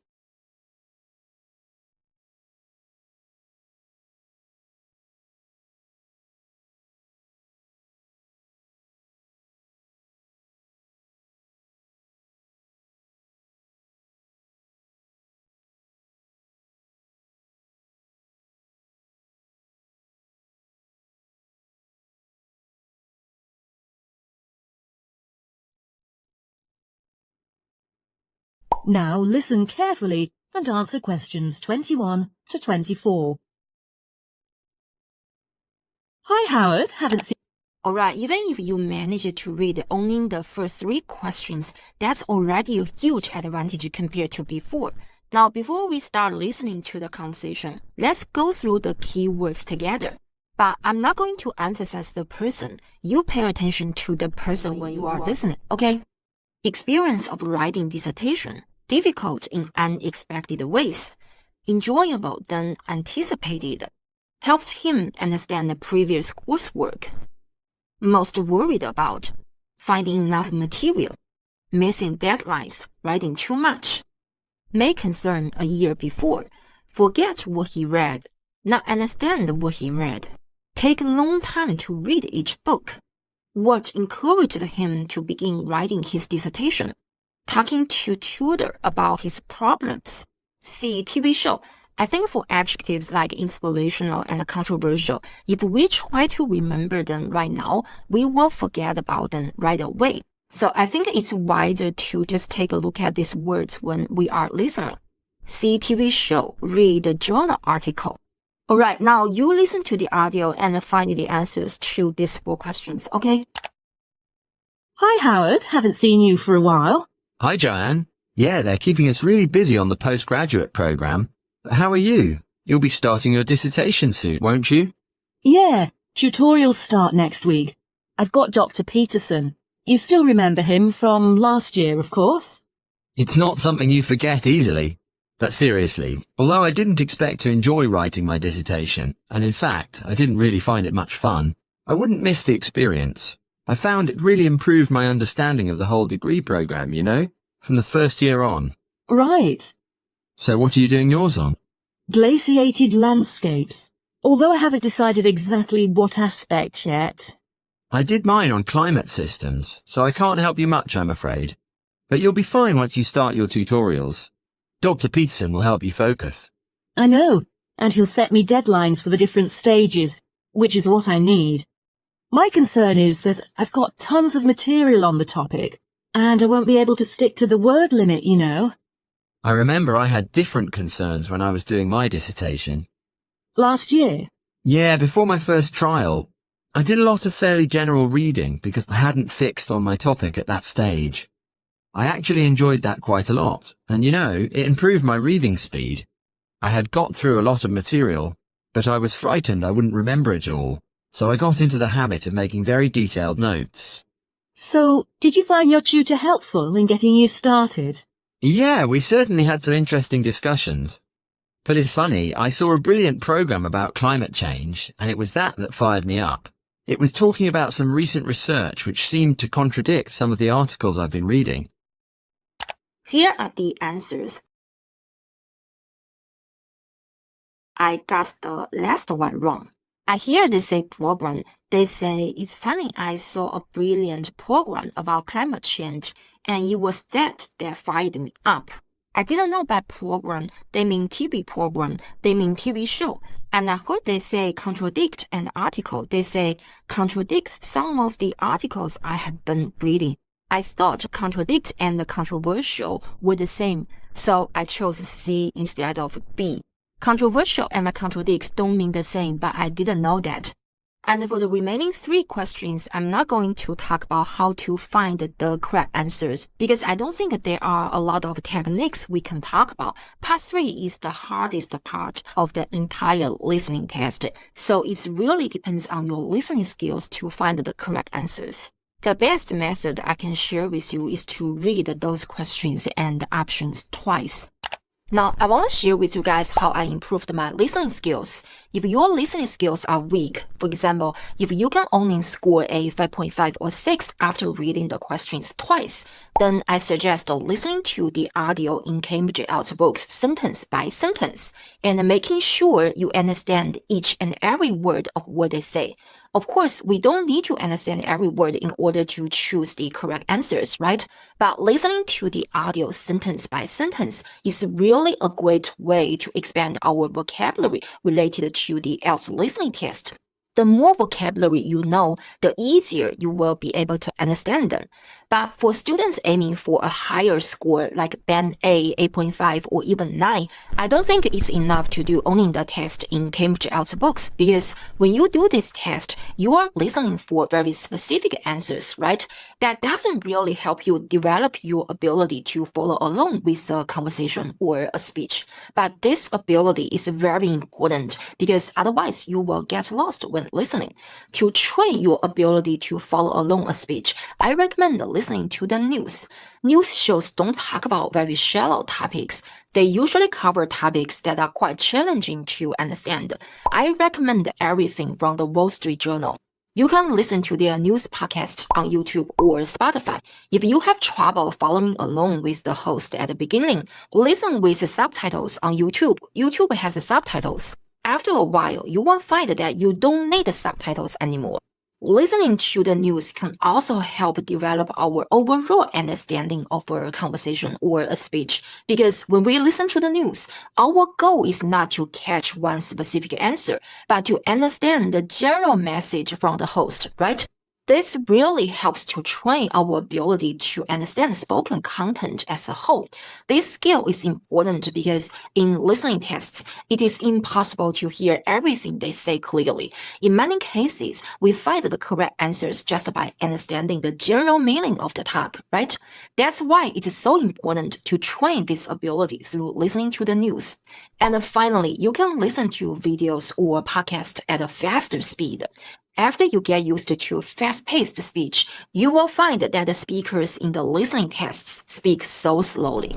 Now listen carefully and answer questions 21 to 24. Hi Howard, haven't seen... Alright, even if you manage to read only the first 3 questions, that's already a huge advantage compared to before. Now, before we start listening to the conversation, let's go through the key words together. But I'm not going to emphasize the person. You pay attention to the person when you are listening, okay? Experience of writing dissertation. Difficult in unexpected ways. Enjoyable than anticipated. Helped him understand the previous coursework. Most worried about. Finding enough material. Missing deadlines. Writing too much. May concern a year before. Forget what he read. Not understand what he read. Take a long time to read each book. What encouraged him to begin writing his dissertation? Talking to tutor about his problems. See TV show. I think for adjectives like inspirational and controversial, if we try to remember them right now, we will forget about them right away. So I think it's wiser to just take a look at these words when we are listening. See TV show, read a journal article. Alright, now you listen to the audio and find the answers to these 4 questions, okay? Hi Howard, haven't seen you for a while. Hi, Joanne. Yeah, they're keeping us really busy on the postgraduate program. But how are you? You'll be starting your dissertation soon, won't you? Yeah, tutorials start next week. I've got Dr. Peterson. You still remember him from last year, of course? It's not something you forget easily. But seriously, although I didn't expect to enjoy writing my dissertation, and in fact, I didn't really find it much fun, I wouldn't miss the experience. I found it really improved my understanding of the whole degree program, you know, from the first year on. Right. So what are you doing yours on? Glaciated landscapes. Although I haven't decided exactly what aspect yet. I did mine on climate systems, so I can't help you much, I'm afraid. But you'll be fine once you start your tutorials. Dr. Peterson will help you focus. I know, and he'll set me deadlines for the different stages, which is what I need. My concern is that I've got tons of material on the topic, and I won't be able to stick to the word limit, you know. I remember I had different concerns when I was doing my dissertation. Last year? Yeah, before my first trial. I did a lot of fairly general reading because I hadn't fixed on my topic at that stage. I actually enjoyed that quite a lot, and you know, it improved my reading speed. I had got through a lot of material, but I was frightened I wouldn't remember it all, so I got into the habit of making very detailed notes. So, did you find your tutor helpful in getting you started? Yeah, we certainly had some interesting discussions. But it's funny, I saw a brilliant program about climate change, and it was that fired me up. It was talking about some recent research which seemed to contradict some of the articles I've been reading. Here are the answers. I got the last one wrong. I hear they say program. They say it's funny I saw a brilliant program about climate change and it was that fired me up. I didn't know by program, they mean TV program, they mean TV show. And I heard they say contradict an article. They say contradicts some of the articles I have been reading. I thought contradict and controversial were the same, so I chose C instead of B. Controversial and contradict don't mean the same, but I didn't know that. And for the remaining 3 questions, I'm not going to talk about how to find the correct answers because I don't think there are a lot of techniques we can talk about. Part 3 is the hardest part of the entire listening test, so it really depends on your listening skills to find the correct answers. The best method I can share with you is to read those questions and options twice. Now, I want to share with you guys how I improved my listening skills. If your listening skills are weak, for example, if you can only score a 5.5 or 6 after reading the questions twice, then I suggest listening to the audio in Cambridge IELTS books sentence by sentence and making sure you understand each and every word of what they say. Of course, we don't need to understand every word in order to choose the correct answers, right? But listening to the audio sentence by sentence is really a great way to expand our vocabulary related to the IELTS listening test. The more vocabulary you know, the easier you will be able to understand them. But for students aiming for a higher score like Band A, 8.5, or even 9, I don't think it's enough to do only the test in Cambridge IELTS books, because when you do this test, you are listening for very specific answers, right? That doesn't really help you develop your ability to follow along with a conversation or a speech. But this ability is very important because otherwise you will get lost when listening. To train your ability to follow along a speech, I recommend listening to the news. News shows don't talk about very shallow topics. They usually cover topics that are quite challenging to understand. I recommend everything from the Wall Street Journal. You can listen to their news podcasts on YouTube or Spotify. If you have trouble following along with the host at the beginning, listen with the subtitles on YouTube. YouTube has the subtitles. After a while, you will find that you don't need the subtitles anymore. Listening to the news can also help develop our overall understanding of a conversation or a speech, because when we listen to the news, our goal is not to catch one specific answer, but to understand the general message from the host, right? This really helps to train our ability to understand spoken content as a whole. This skill is important because in listening tests, it is impossible to hear everything they say clearly. In many cases, we find the correct answers just by understanding the general meaning of the talk, right? That's why it is so important to train this ability through listening to the news. And finally, you can listen to videos or podcasts at a faster speed. After you get used to fast-paced speech, you will find that the speakers in the listening tests speak so slowly.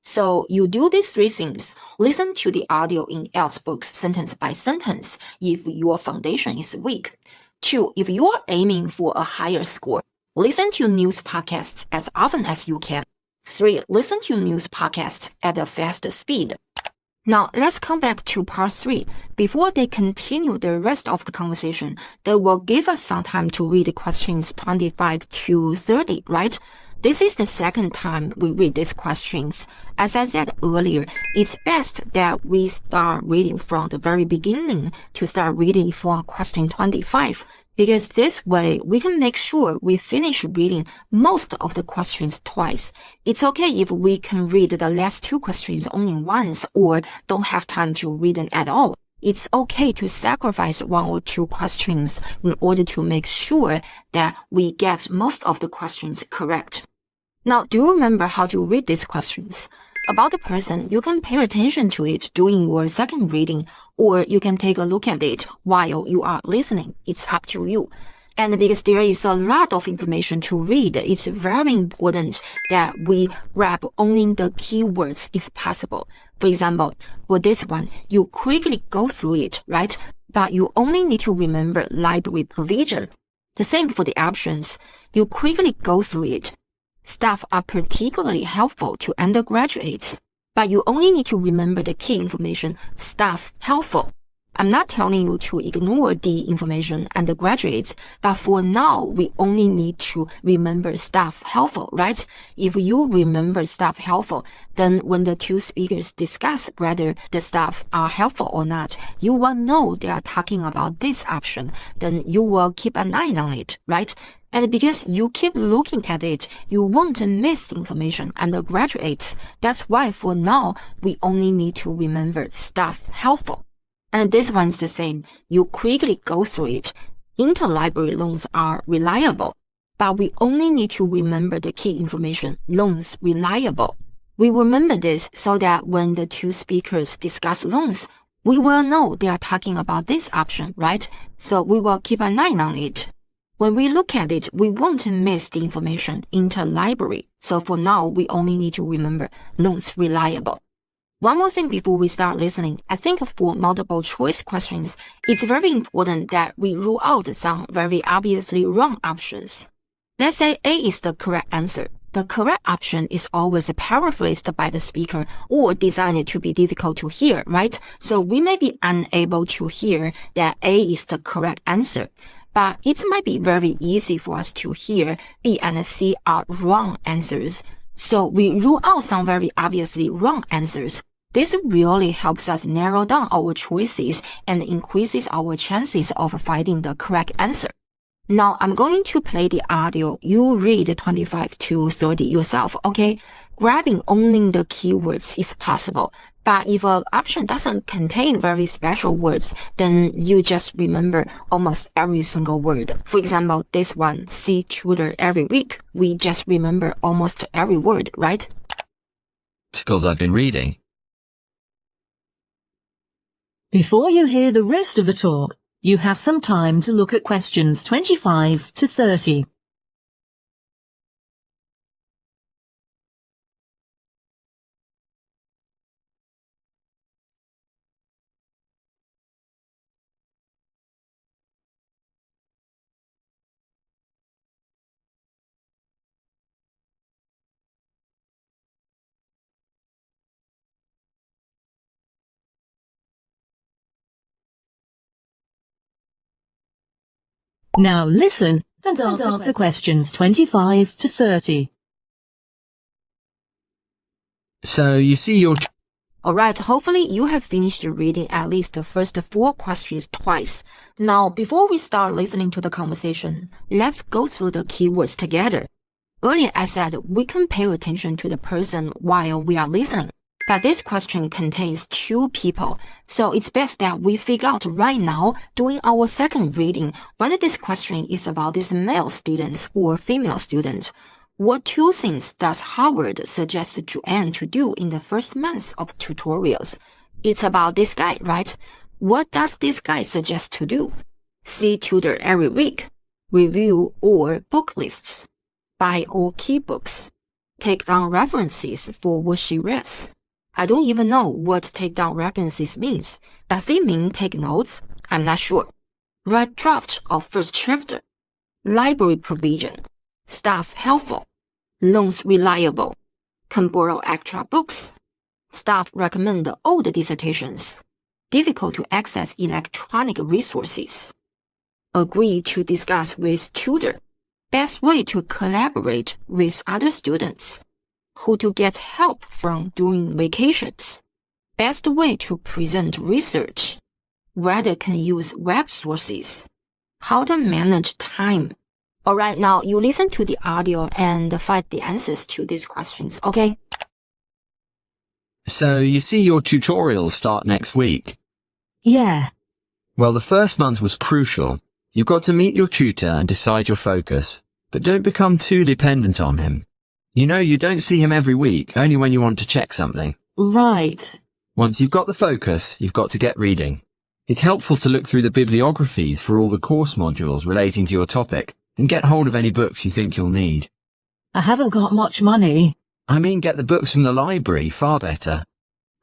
So you do these 3 things. Listen to the audio in IELTS books sentence by sentence if your foundation is weak. 2, if you are aiming for a higher score, listen to news podcasts as often as you can. 3, listen to news podcasts at a fast speed. Now, let's come back to part 3. Before they continue the rest of the conversation, they will give us some time to read questions 25 to 30, right? This is the second time we read these questions. As I said earlier, it's best that we start reading from the very beginning to start reading from question 25. Because this way, we can make sure we finish reading most of the questions twice. It's okay if we can read the last 2 questions only once or don't have time to read them at all. It's okay to sacrifice 1 or 2 questions in order to make sure that we get most of the questions correct. Now, do you remember how to read these questions? About the person, you can pay attention to it during your second reading, or you can take a look at it while you are listening. It's up to you. And because there is a lot of information to read, it's very important that we grab only the keywords if possible. For example, for this one, you quickly go through it, right? But you only need to remember library provision. The same for the options. You quickly go through it. Staff are particularly helpful to undergraduates, but you only need to remember the key information, staff helpful. I'm not telling you to ignore the information undergraduates, but for now, we only need to remember staff helpful, right? If you remember staff helpful, then when the 2 speakers discuss whether the staff are helpful or not, you will know they are talking about this option. Then you will keep an eye on it, right? And because you keep looking at it, you won't miss the information undergraduates. That's why for now, we only need to remember staff helpful. And this one's the same. You quickly go through it. Interlibrary loans are reliable, but we only need to remember the key information, loans reliable. We remember this so that when the 2 speakers discuss loans, we will know they are talking about this option, right? So we will keep an eye on it. When we look at it, we won't miss the information interlibrary. So for now, we only need to remember notes reliable. One more thing before we start listening, I think for multiple choice questions, it's very important that we rule out some very obviously wrong options. Let's say A is the correct answer. The correct option is always paraphrased by the speaker or designed to be difficult to hear, right? So we may be unable to hear that A is the correct answer. But it might be very easy for us to hear B and C are wrong answers. So we rule out some very obviously wrong answers. This really helps us narrow down our choices and increases our chances of finding the correct answer. Now I'm going to play the audio. You read 25 to 30 yourself, okay? Grabbing only the keywords if possible. But if an option doesn't contain very special words, then you just remember almost every single word. For example, this one, see tutor every week. We just remember almost every word, right? Because I've been reading. Before you hear the rest of the talk, you have some time to look at questions 25 to 30. Now listen and answer questions 25 to 30. So you see your... Alright, hopefully you have finished reading at least the first 4 questions twice. Now, before we start listening to the conversation, let's go through the keywords together. Earlier I said we can pay attention to the person while we are listening. But this question contains 2 people, so it's best that we figure out right now during our second reading whether this question is about this male student or female student. What 2 things does Howard suggest Joanne to do in the first month of tutorials? It's about this guy, right? What does this guy suggest to do? See tutor every week, review all book lists, buy all key books, take down references for what she reads. I don't even know what take down references means. Does it mean take notes? I'm not sure. Write draft of first chapter. Library provision. Staff helpful. Loans reliable. Can borrow extra books. Staff recommend old dissertations. Difficult to access electronic resources. Agree to discuss with tutor. Best way to collaborate with other students. Who to get help from during vacations. Best way to present research. Whether can use web sources. How to manage time. Alright, now you listen to the audio and find the answers to these questions, okay? So you see your tutorials start next week. Yeah. Well, the first month was crucial. You've got to meet your tutor and decide your focus. But don't become too dependent on him. You know, you don't see him every week, only when you want to check something. Right. Once you've got the focus, you've got to get reading. It's helpful to look through the bibliographies for all the course modules relating to your topic and get hold of any books you think you'll need. I haven't got much money. I mean, get the books from the library, far better.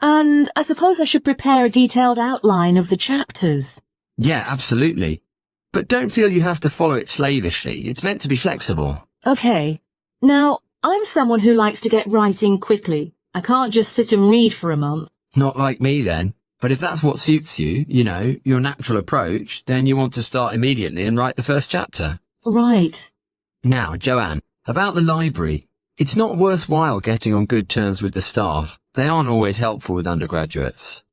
And I suppose I should prepare a detailed outline of the chapters. Yeah, absolutely. But don't feel you have to follow it slavishly. It's meant to be flexible. Okay. Now, I'm someone who likes to get writing quickly. I can't just sit and read for a month. Not like me then. But if that's what suits you, you know, your natural approach, then you want to start immediately and write the first chapter. Right. Now, Joanne, about the library. It's not worthwhile getting on good terms with the staff. They aren't always helpful with undergraduates.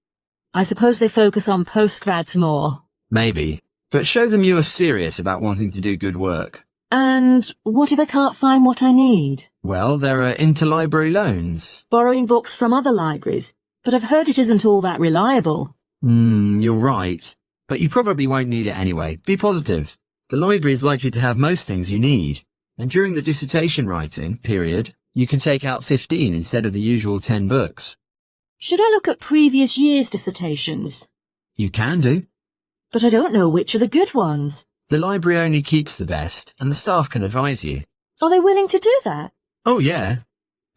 I suppose they focus on postgrads more. Maybe. But show them you are serious about wanting to do good work. And what if I can't find what I need? Well, there are interlibrary loans. Borrowing books from other libraries. But I've heard it isn't all that reliable. You're right. But you probably won't need it anyway. Be positive. The library is likely to have most things you need. And during the dissertation writing period, you can take out 15 instead of the usual 10 books. Should I look at previous year's dissertations? You can do. But I don't know which are the good ones. The library only keeps the best, and the staff can advise you. Are they willing to do that? Oh yeah.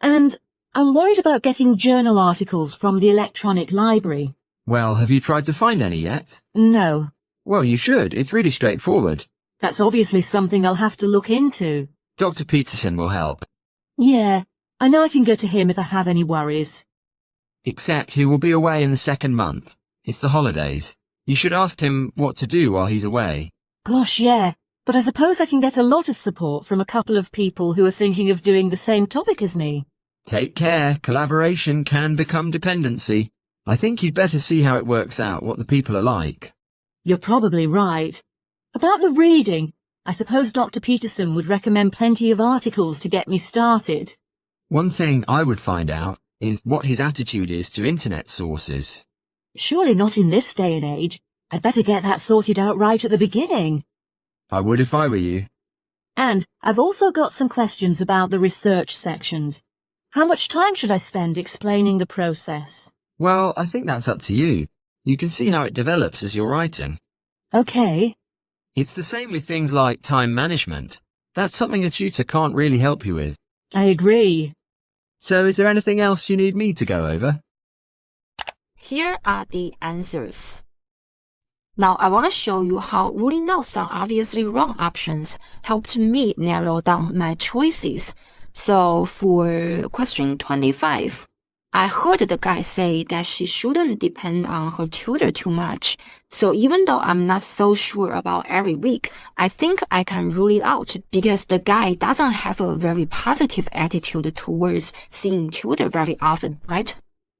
And I'm worried about getting journal articles from the electronic library. Well, have you tried to find any yet? No, Well, you should. It's really straightforward. that's obviously something I'll have to look into. Dr. Peterson will help. Yeah, I know I can go to him if I have any worries. Except he will be away in the second month. It's the holidays. You should ask him what to do while he's away. Gosh, yeah, but I suppose I can get a lot of support from a couple of people who are thinking of doing the same topic as me. Take care. Collaboration can become dependency. I think you'd better see how it works out, what the people are like. You're probably right. About the reading, I suppose Dr. Peterson would recommend plenty of articles to get me started. One thing I would find out is what his attitude is to internet sources. Surely not in this day and age. I'd better get that sorted out right at the beginning. I would if I were you. And I've also got some questions about the research sections. How much time should I spend explaining the process? Well, I think that's up to you. You can see how it develops as you're writing. Okay. It's the same with things like time management. That's something a tutor can't really help you with. I agree. So is there anything else you need me to go over? Here are the answers. Now, I want to show you how ruling out some obviously wrong options helped me narrow down my choices. So, for question 25, I heard the guy say that she shouldn't depend on her tutor too much. So even though I'm not so sure about every week, I think I can rule it out because the guy doesn't have a very positive attitude towards seeing tutor very often, right?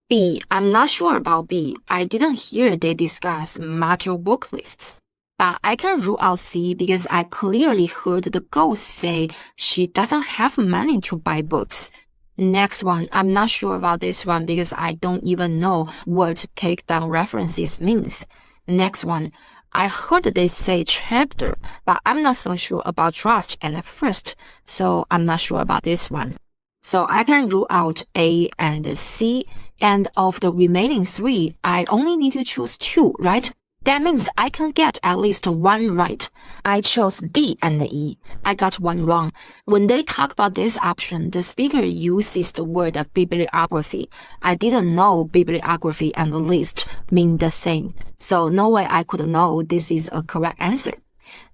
B, I'm not sure about B. I didn't hear they discuss module book lists. But I can rule out C because I clearly heard the ghost say she doesn't have money to buy books. Next one, I'm not sure about this one because I don't even know what takedown references means. Next one, I heard they say chapter, but I'm not so sure about draft and first, so I'm not sure about this one. So I can rule out A and C, and of the remaining three, I only need to choose two, right? That means I can get at least one right. I chose D and E. I got one wrong. When they talk about this option, the speaker uses the word bibliography. I didn't know bibliography and list mean the same. So no way I could know this is a correct answer.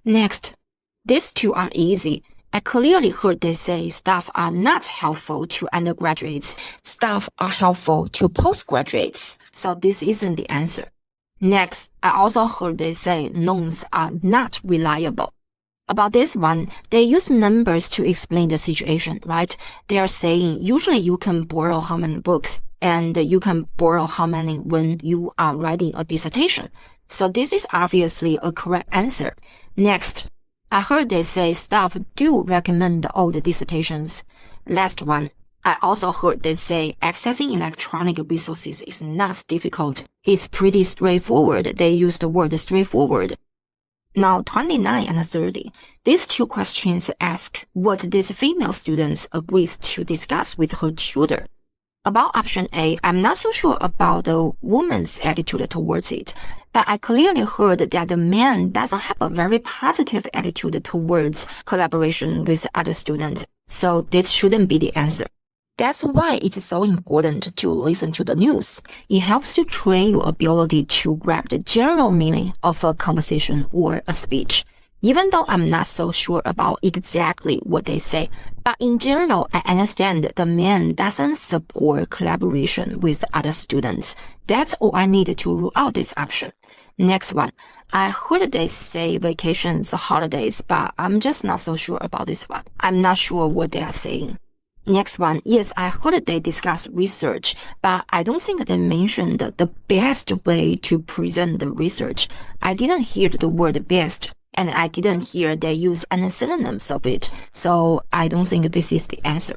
Next, these two are easy. I clearly heard they say staff are not helpful to undergraduates. Staff are helpful to postgraduates. So this isn't the answer. Next, I also heard they say loans are not reliable. About this one, they use numbers to explain the situation, right? They are saying usually you can borrow how many books and you can borrow how many when you are writing a dissertation. So this is obviously a correct answer. Next, I heard they say staff do recommend old dissertations. Last one, I also heard they say accessing electronic resources is not difficult. It's pretty straightforward. They use the word straightforward. Now, 29 and 30. These two questions ask what these female students agrees to discuss with her tutor. About option A, I'm not so sure about the woman's attitude towards it, but I clearly heard that the man doesn't have a very positive attitude towards collaboration with other students, so this shouldn't be the answer. That's why it's so important to listen to the news. It helps to train your ability to grab the general meaning of a conversation or a speech. Even though I'm not so sure about exactly what they say, but in general, I understand the man doesn't support collaboration with other students. That's all I need to rule out this option. Next one, I heard they say vacations, holidays, but I'm just not so sure about this one. I'm not sure what they are saying. Next one, yes, I heard they discuss research, but I don't think they mentioned the best way to present the research. I didn't hear the word best, and I didn't hear they use any synonyms of it, so I don't think this is the answer.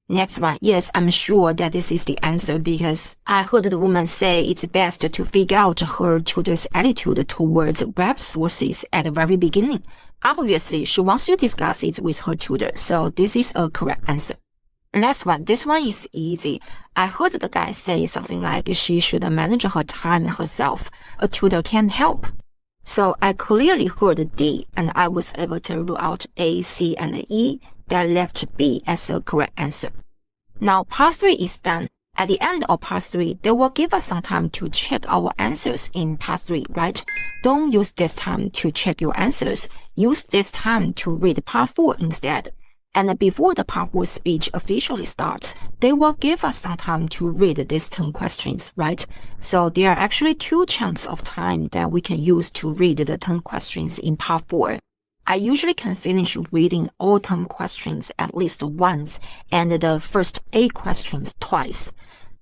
Next one, yes, I'm sure that this is the answer because I heard the woman say it's best to figure out her tutor's attitude towards web sources at the very beginning. Obviously, she wants to discuss it with her tutor, so this is a correct answer. Last one, this one is easy. I heard the guy say something like she should manage her time herself. A tutor can help. So I clearly heard D and I was able to rule out A, C, and E that left B as the correct answer. Now part 3 is done. At the end of part 3, they will give us some time to check our answers in part 3, right? Don't use this time to check your answers. Use this time to read part 4 instead. And before the part 4 speech officially starts, they will give us some time to read these 10 questions, right? So there are actually 2 chunks of time that we can use to read the 10 questions in part 4. I usually can finish reading all 10 questions at least once and the first 8 questions twice.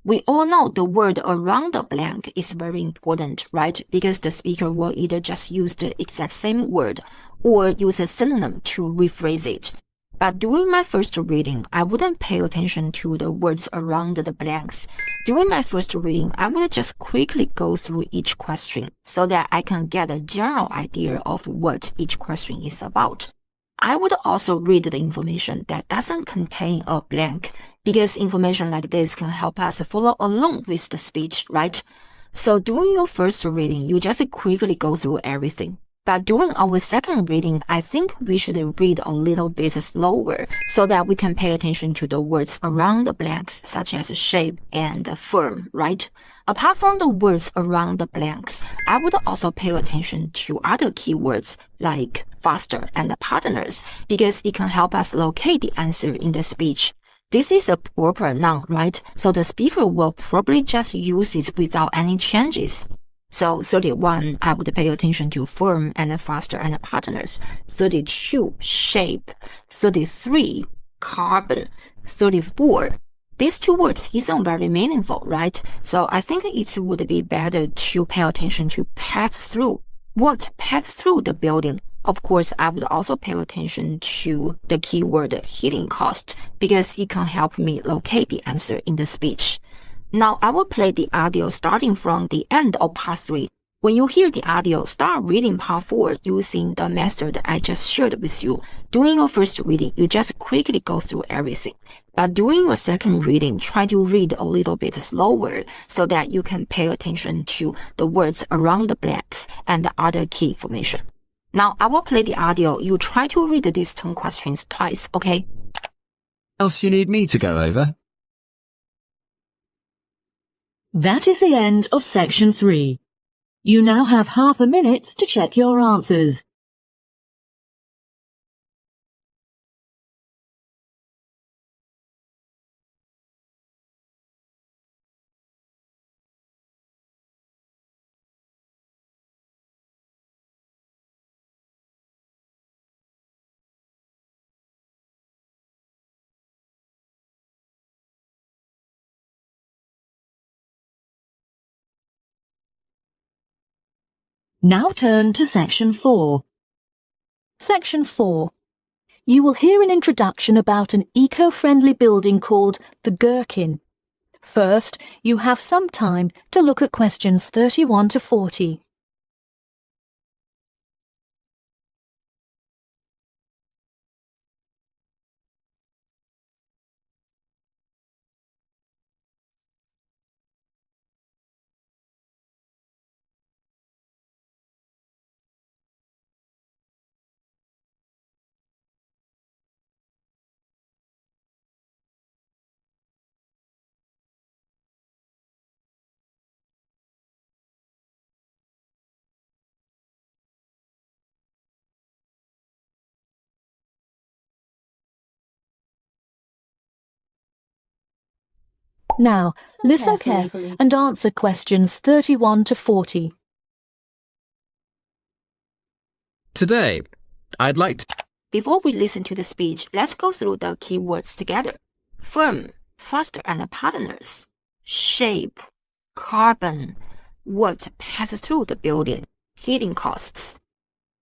We all know the word around the blank is very important, right? Because the speaker will either just use the exact same word or use a synonym to rephrase it. But during my first reading, I wouldn't pay attention to the words around the blanks. During my first reading, I would just quickly go through each question so that I can get a general idea of what each question is about. I would also read the information that doesn't contain a blank, because information like this can help us follow along with the speech, right? So during your first reading, you just quickly go through everything. But during our second reading, I think we should read a little bit slower so that we can pay attention to the words around the blanks, such as shape and firm, right? Apart from the words around the blanks, I would also pay attention to other keywords like faster and partners, because it can help us locate the answer in the speech. This is a proper noun, right? So the speaker will probably just use it without any changes. So 31, I would pay attention to firm and faster and partners. 32, shape. 33, carbon. 34. These 2 words isn't very meaningful, right? So I think it would be better to pay attention to pass through. What pass through the building? Of course, I would also pay attention to the keyword heating cost, because it can help me locate the answer in the speech. Now I will play the audio starting from the end of part 3. When you hear the audio, start reading part 4 using the method I just shared with you. During your first reading, you just quickly go through everything. But during your second reading, try to read a little bit slower so that you can pay attention to the words around the blanks and the other key information. Now I will play the audio. You try to read these 10 questions twice, okay? Else you need me to go over? That is the end of section 3. You now have half a minute to check your answers. Now turn to section 4. Section 4. You will hear an introduction about an eco-friendly building called the Gherkin. First, you have some time to look at questions 31 to 40. Now, listen carefully and answer questions 31 to 40. Today, I'd like to... Before we listen to the speech, let's go through the keywords together. Firm, faster and partners. Shape, carbon. What passes through the building? Heating costs.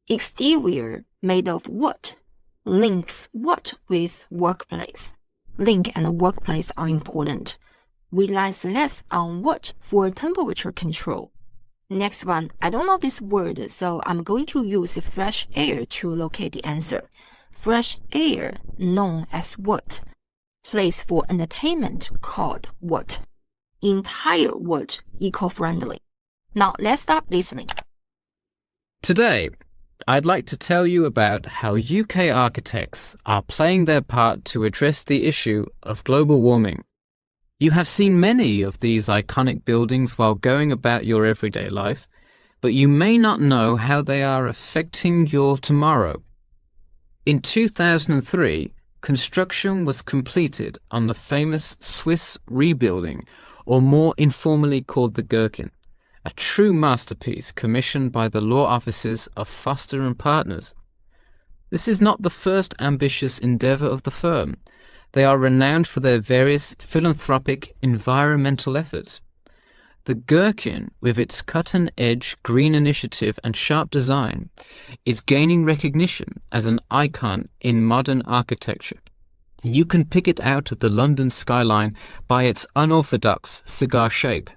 Exterior, made of what? Links what with workplace? Link and workplace are important. Relies less on what for temperature control. Next one, I don't know this word, so I'm going to use fresh air to locate the answer. Fresh air, known as what? Place for entertainment, called what? Entire what? Eco-friendly. Now let's start listening. Today, I'd like to tell you about how UK architects are playing their part to address the issue of global warming. You have seen many of these iconic buildings while going about your everyday life, but you may not know how they are affecting your tomorrow. In 2003, construction was completed on the famous Swiss rebuilding, or more informally called the Gherkin, a true masterpiece commissioned by the law offices of Foster and Partners. This is not the first ambitious endeavour of the firm. They are renowned for their various philanthropic environmental efforts. The Gherkin, with its cutting-edge green initiative and sharp design, is gaining recognition as an icon in modern architecture. You can pick it out of the London skyline by its unorthodox cigar shape.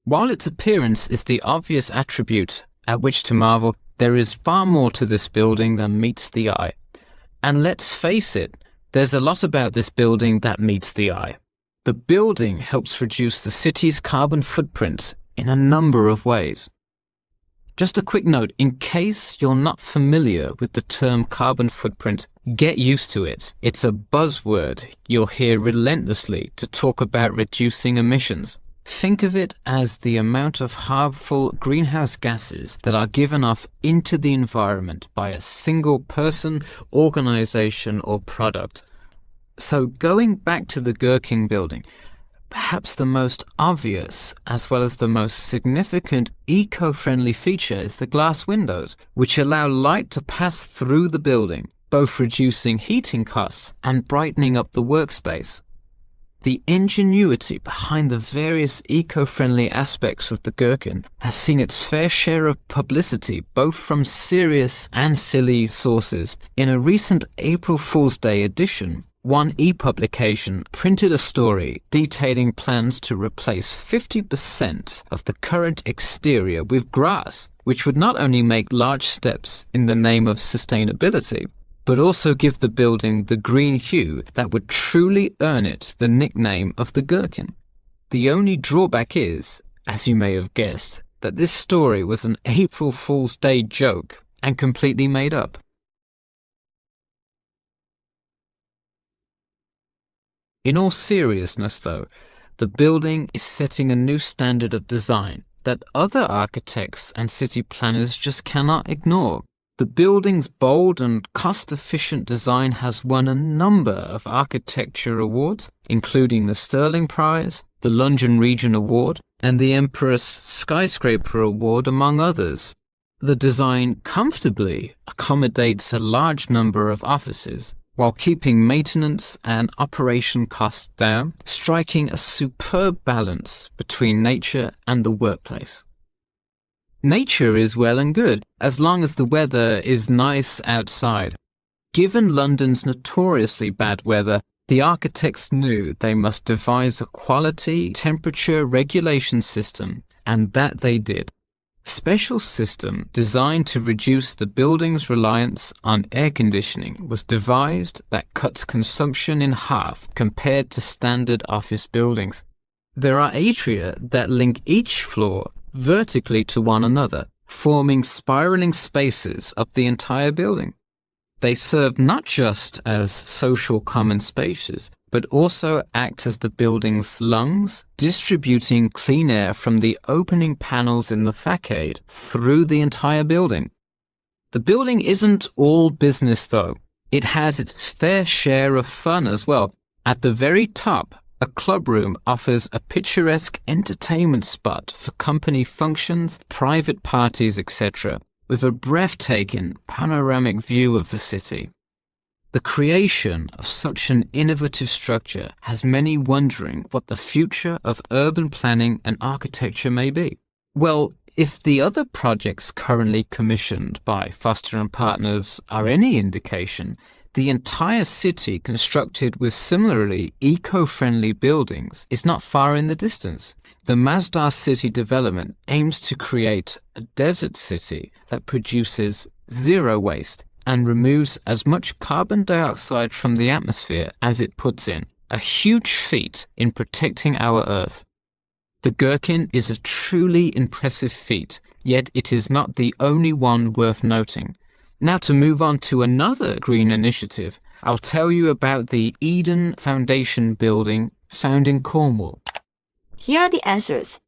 While its appearance is the obvious attribute at which to marvel, there is far more to this building than meets the eye. And let's face it, there's a lot about this building that meets the eye. The building helps reduce the city's carbon footprint in a number of ways. Just a quick note, in case you're not familiar with the term carbon footprint, get used to it. It's a buzzword you'll hear relentlessly to talk about reducing emissions. Think of it as the amount of harmful greenhouse gases that are given off into the environment by a single person, organization, or product. So going back to the Gherkin building, perhaps the most obvious as well as the most significant eco-friendly feature is the glass windows, which allow light to pass through the building, both reducing heating costs and brightening up the workspace. The ingenuity behind the various eco-friendly aspects of the Gherkin has seen its fair share of publicity, both from serious and silly sources. In a recent April Fool's Day edition, one e-publication printed a story detailing plans to replace 50% of the current exterior with grass, which would not only make large steps in the name of sustainability, but also give the building the green hue that would truly earn it the nickname of the Gherkin. The only drawback is, as you may have guessed, that this story was an April Fool's Day joke and completely made up. In all seriousness though, the building is setting a new standard of design that other architects and city planners just cannot ignore. The building's bold and cost-efficient design has won a number of architecture awards, including the Sterling Prize, the London Region Award, and the Empress Skyscraper Award, among others. The design comfortably accommodates a large number of offices, while keeping maintenance and operation costs down, striking a superb balance between nature and the workplace. Nature is well and good, as long as the weather is nice outside. Given London's notoriously bad weather, the architects knew they must devise a quality temperature regulation system, and that they did. Special system designed to reduce the building's reliance on air conditioning was devised that cuts consumption in half compared to standard office buildings. There are atria that link each floor vertically to one another, forming spiraling spaces up the entire building. They serve not just as social common spaces, but also act as the building's lungs, distributing clean air from the opening panels in the facade through the entire building. The building isn't all business though. It has its fair share of fun as well. At the very top, a club room offers a picturesque entertainment spot for company functions, private parties, etc., with a breathtaking panoramic view of the city. The creation of such an innovative structure has many wondering what the future of urban planning and architecture may be. Well, if the other projects currently commissioned by Foster and Partners are any indication, the entire city constructed with similarly eco-friendly buildings is not far in the distance. The Masdar City development aims to create a desert city that produces zero waste and removes as much carbon dioxide from the atmosphere as it puts in, a huge feat in protecting our Earth. The Gherkin is a truly impressive feat, yet it is not the only one worth noting. Now to move on to another green initiative, I'll tell you about the Eden Foundation building found in Cornwall. Here are the answers.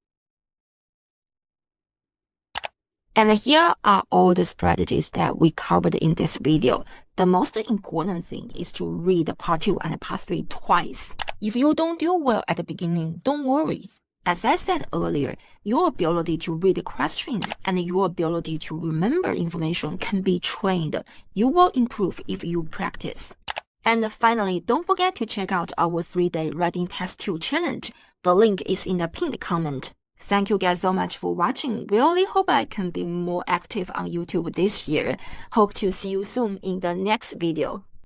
And here are all the strategies that we covered in this video. The most important thing is to read part 2 and part 3 twice. If you don't do well at the beginning, don't worry. As I said earlier, your ability to read the questions and your ability to remember information can be trained. You will improve if you practice. And finally, don't forget to check out our 3-day writing test 2 challenge. The link is in the pinned comment. Thank you guys so much for watching. Really hope I can be more active on YouTube this year. Hope to see you soon in the next video.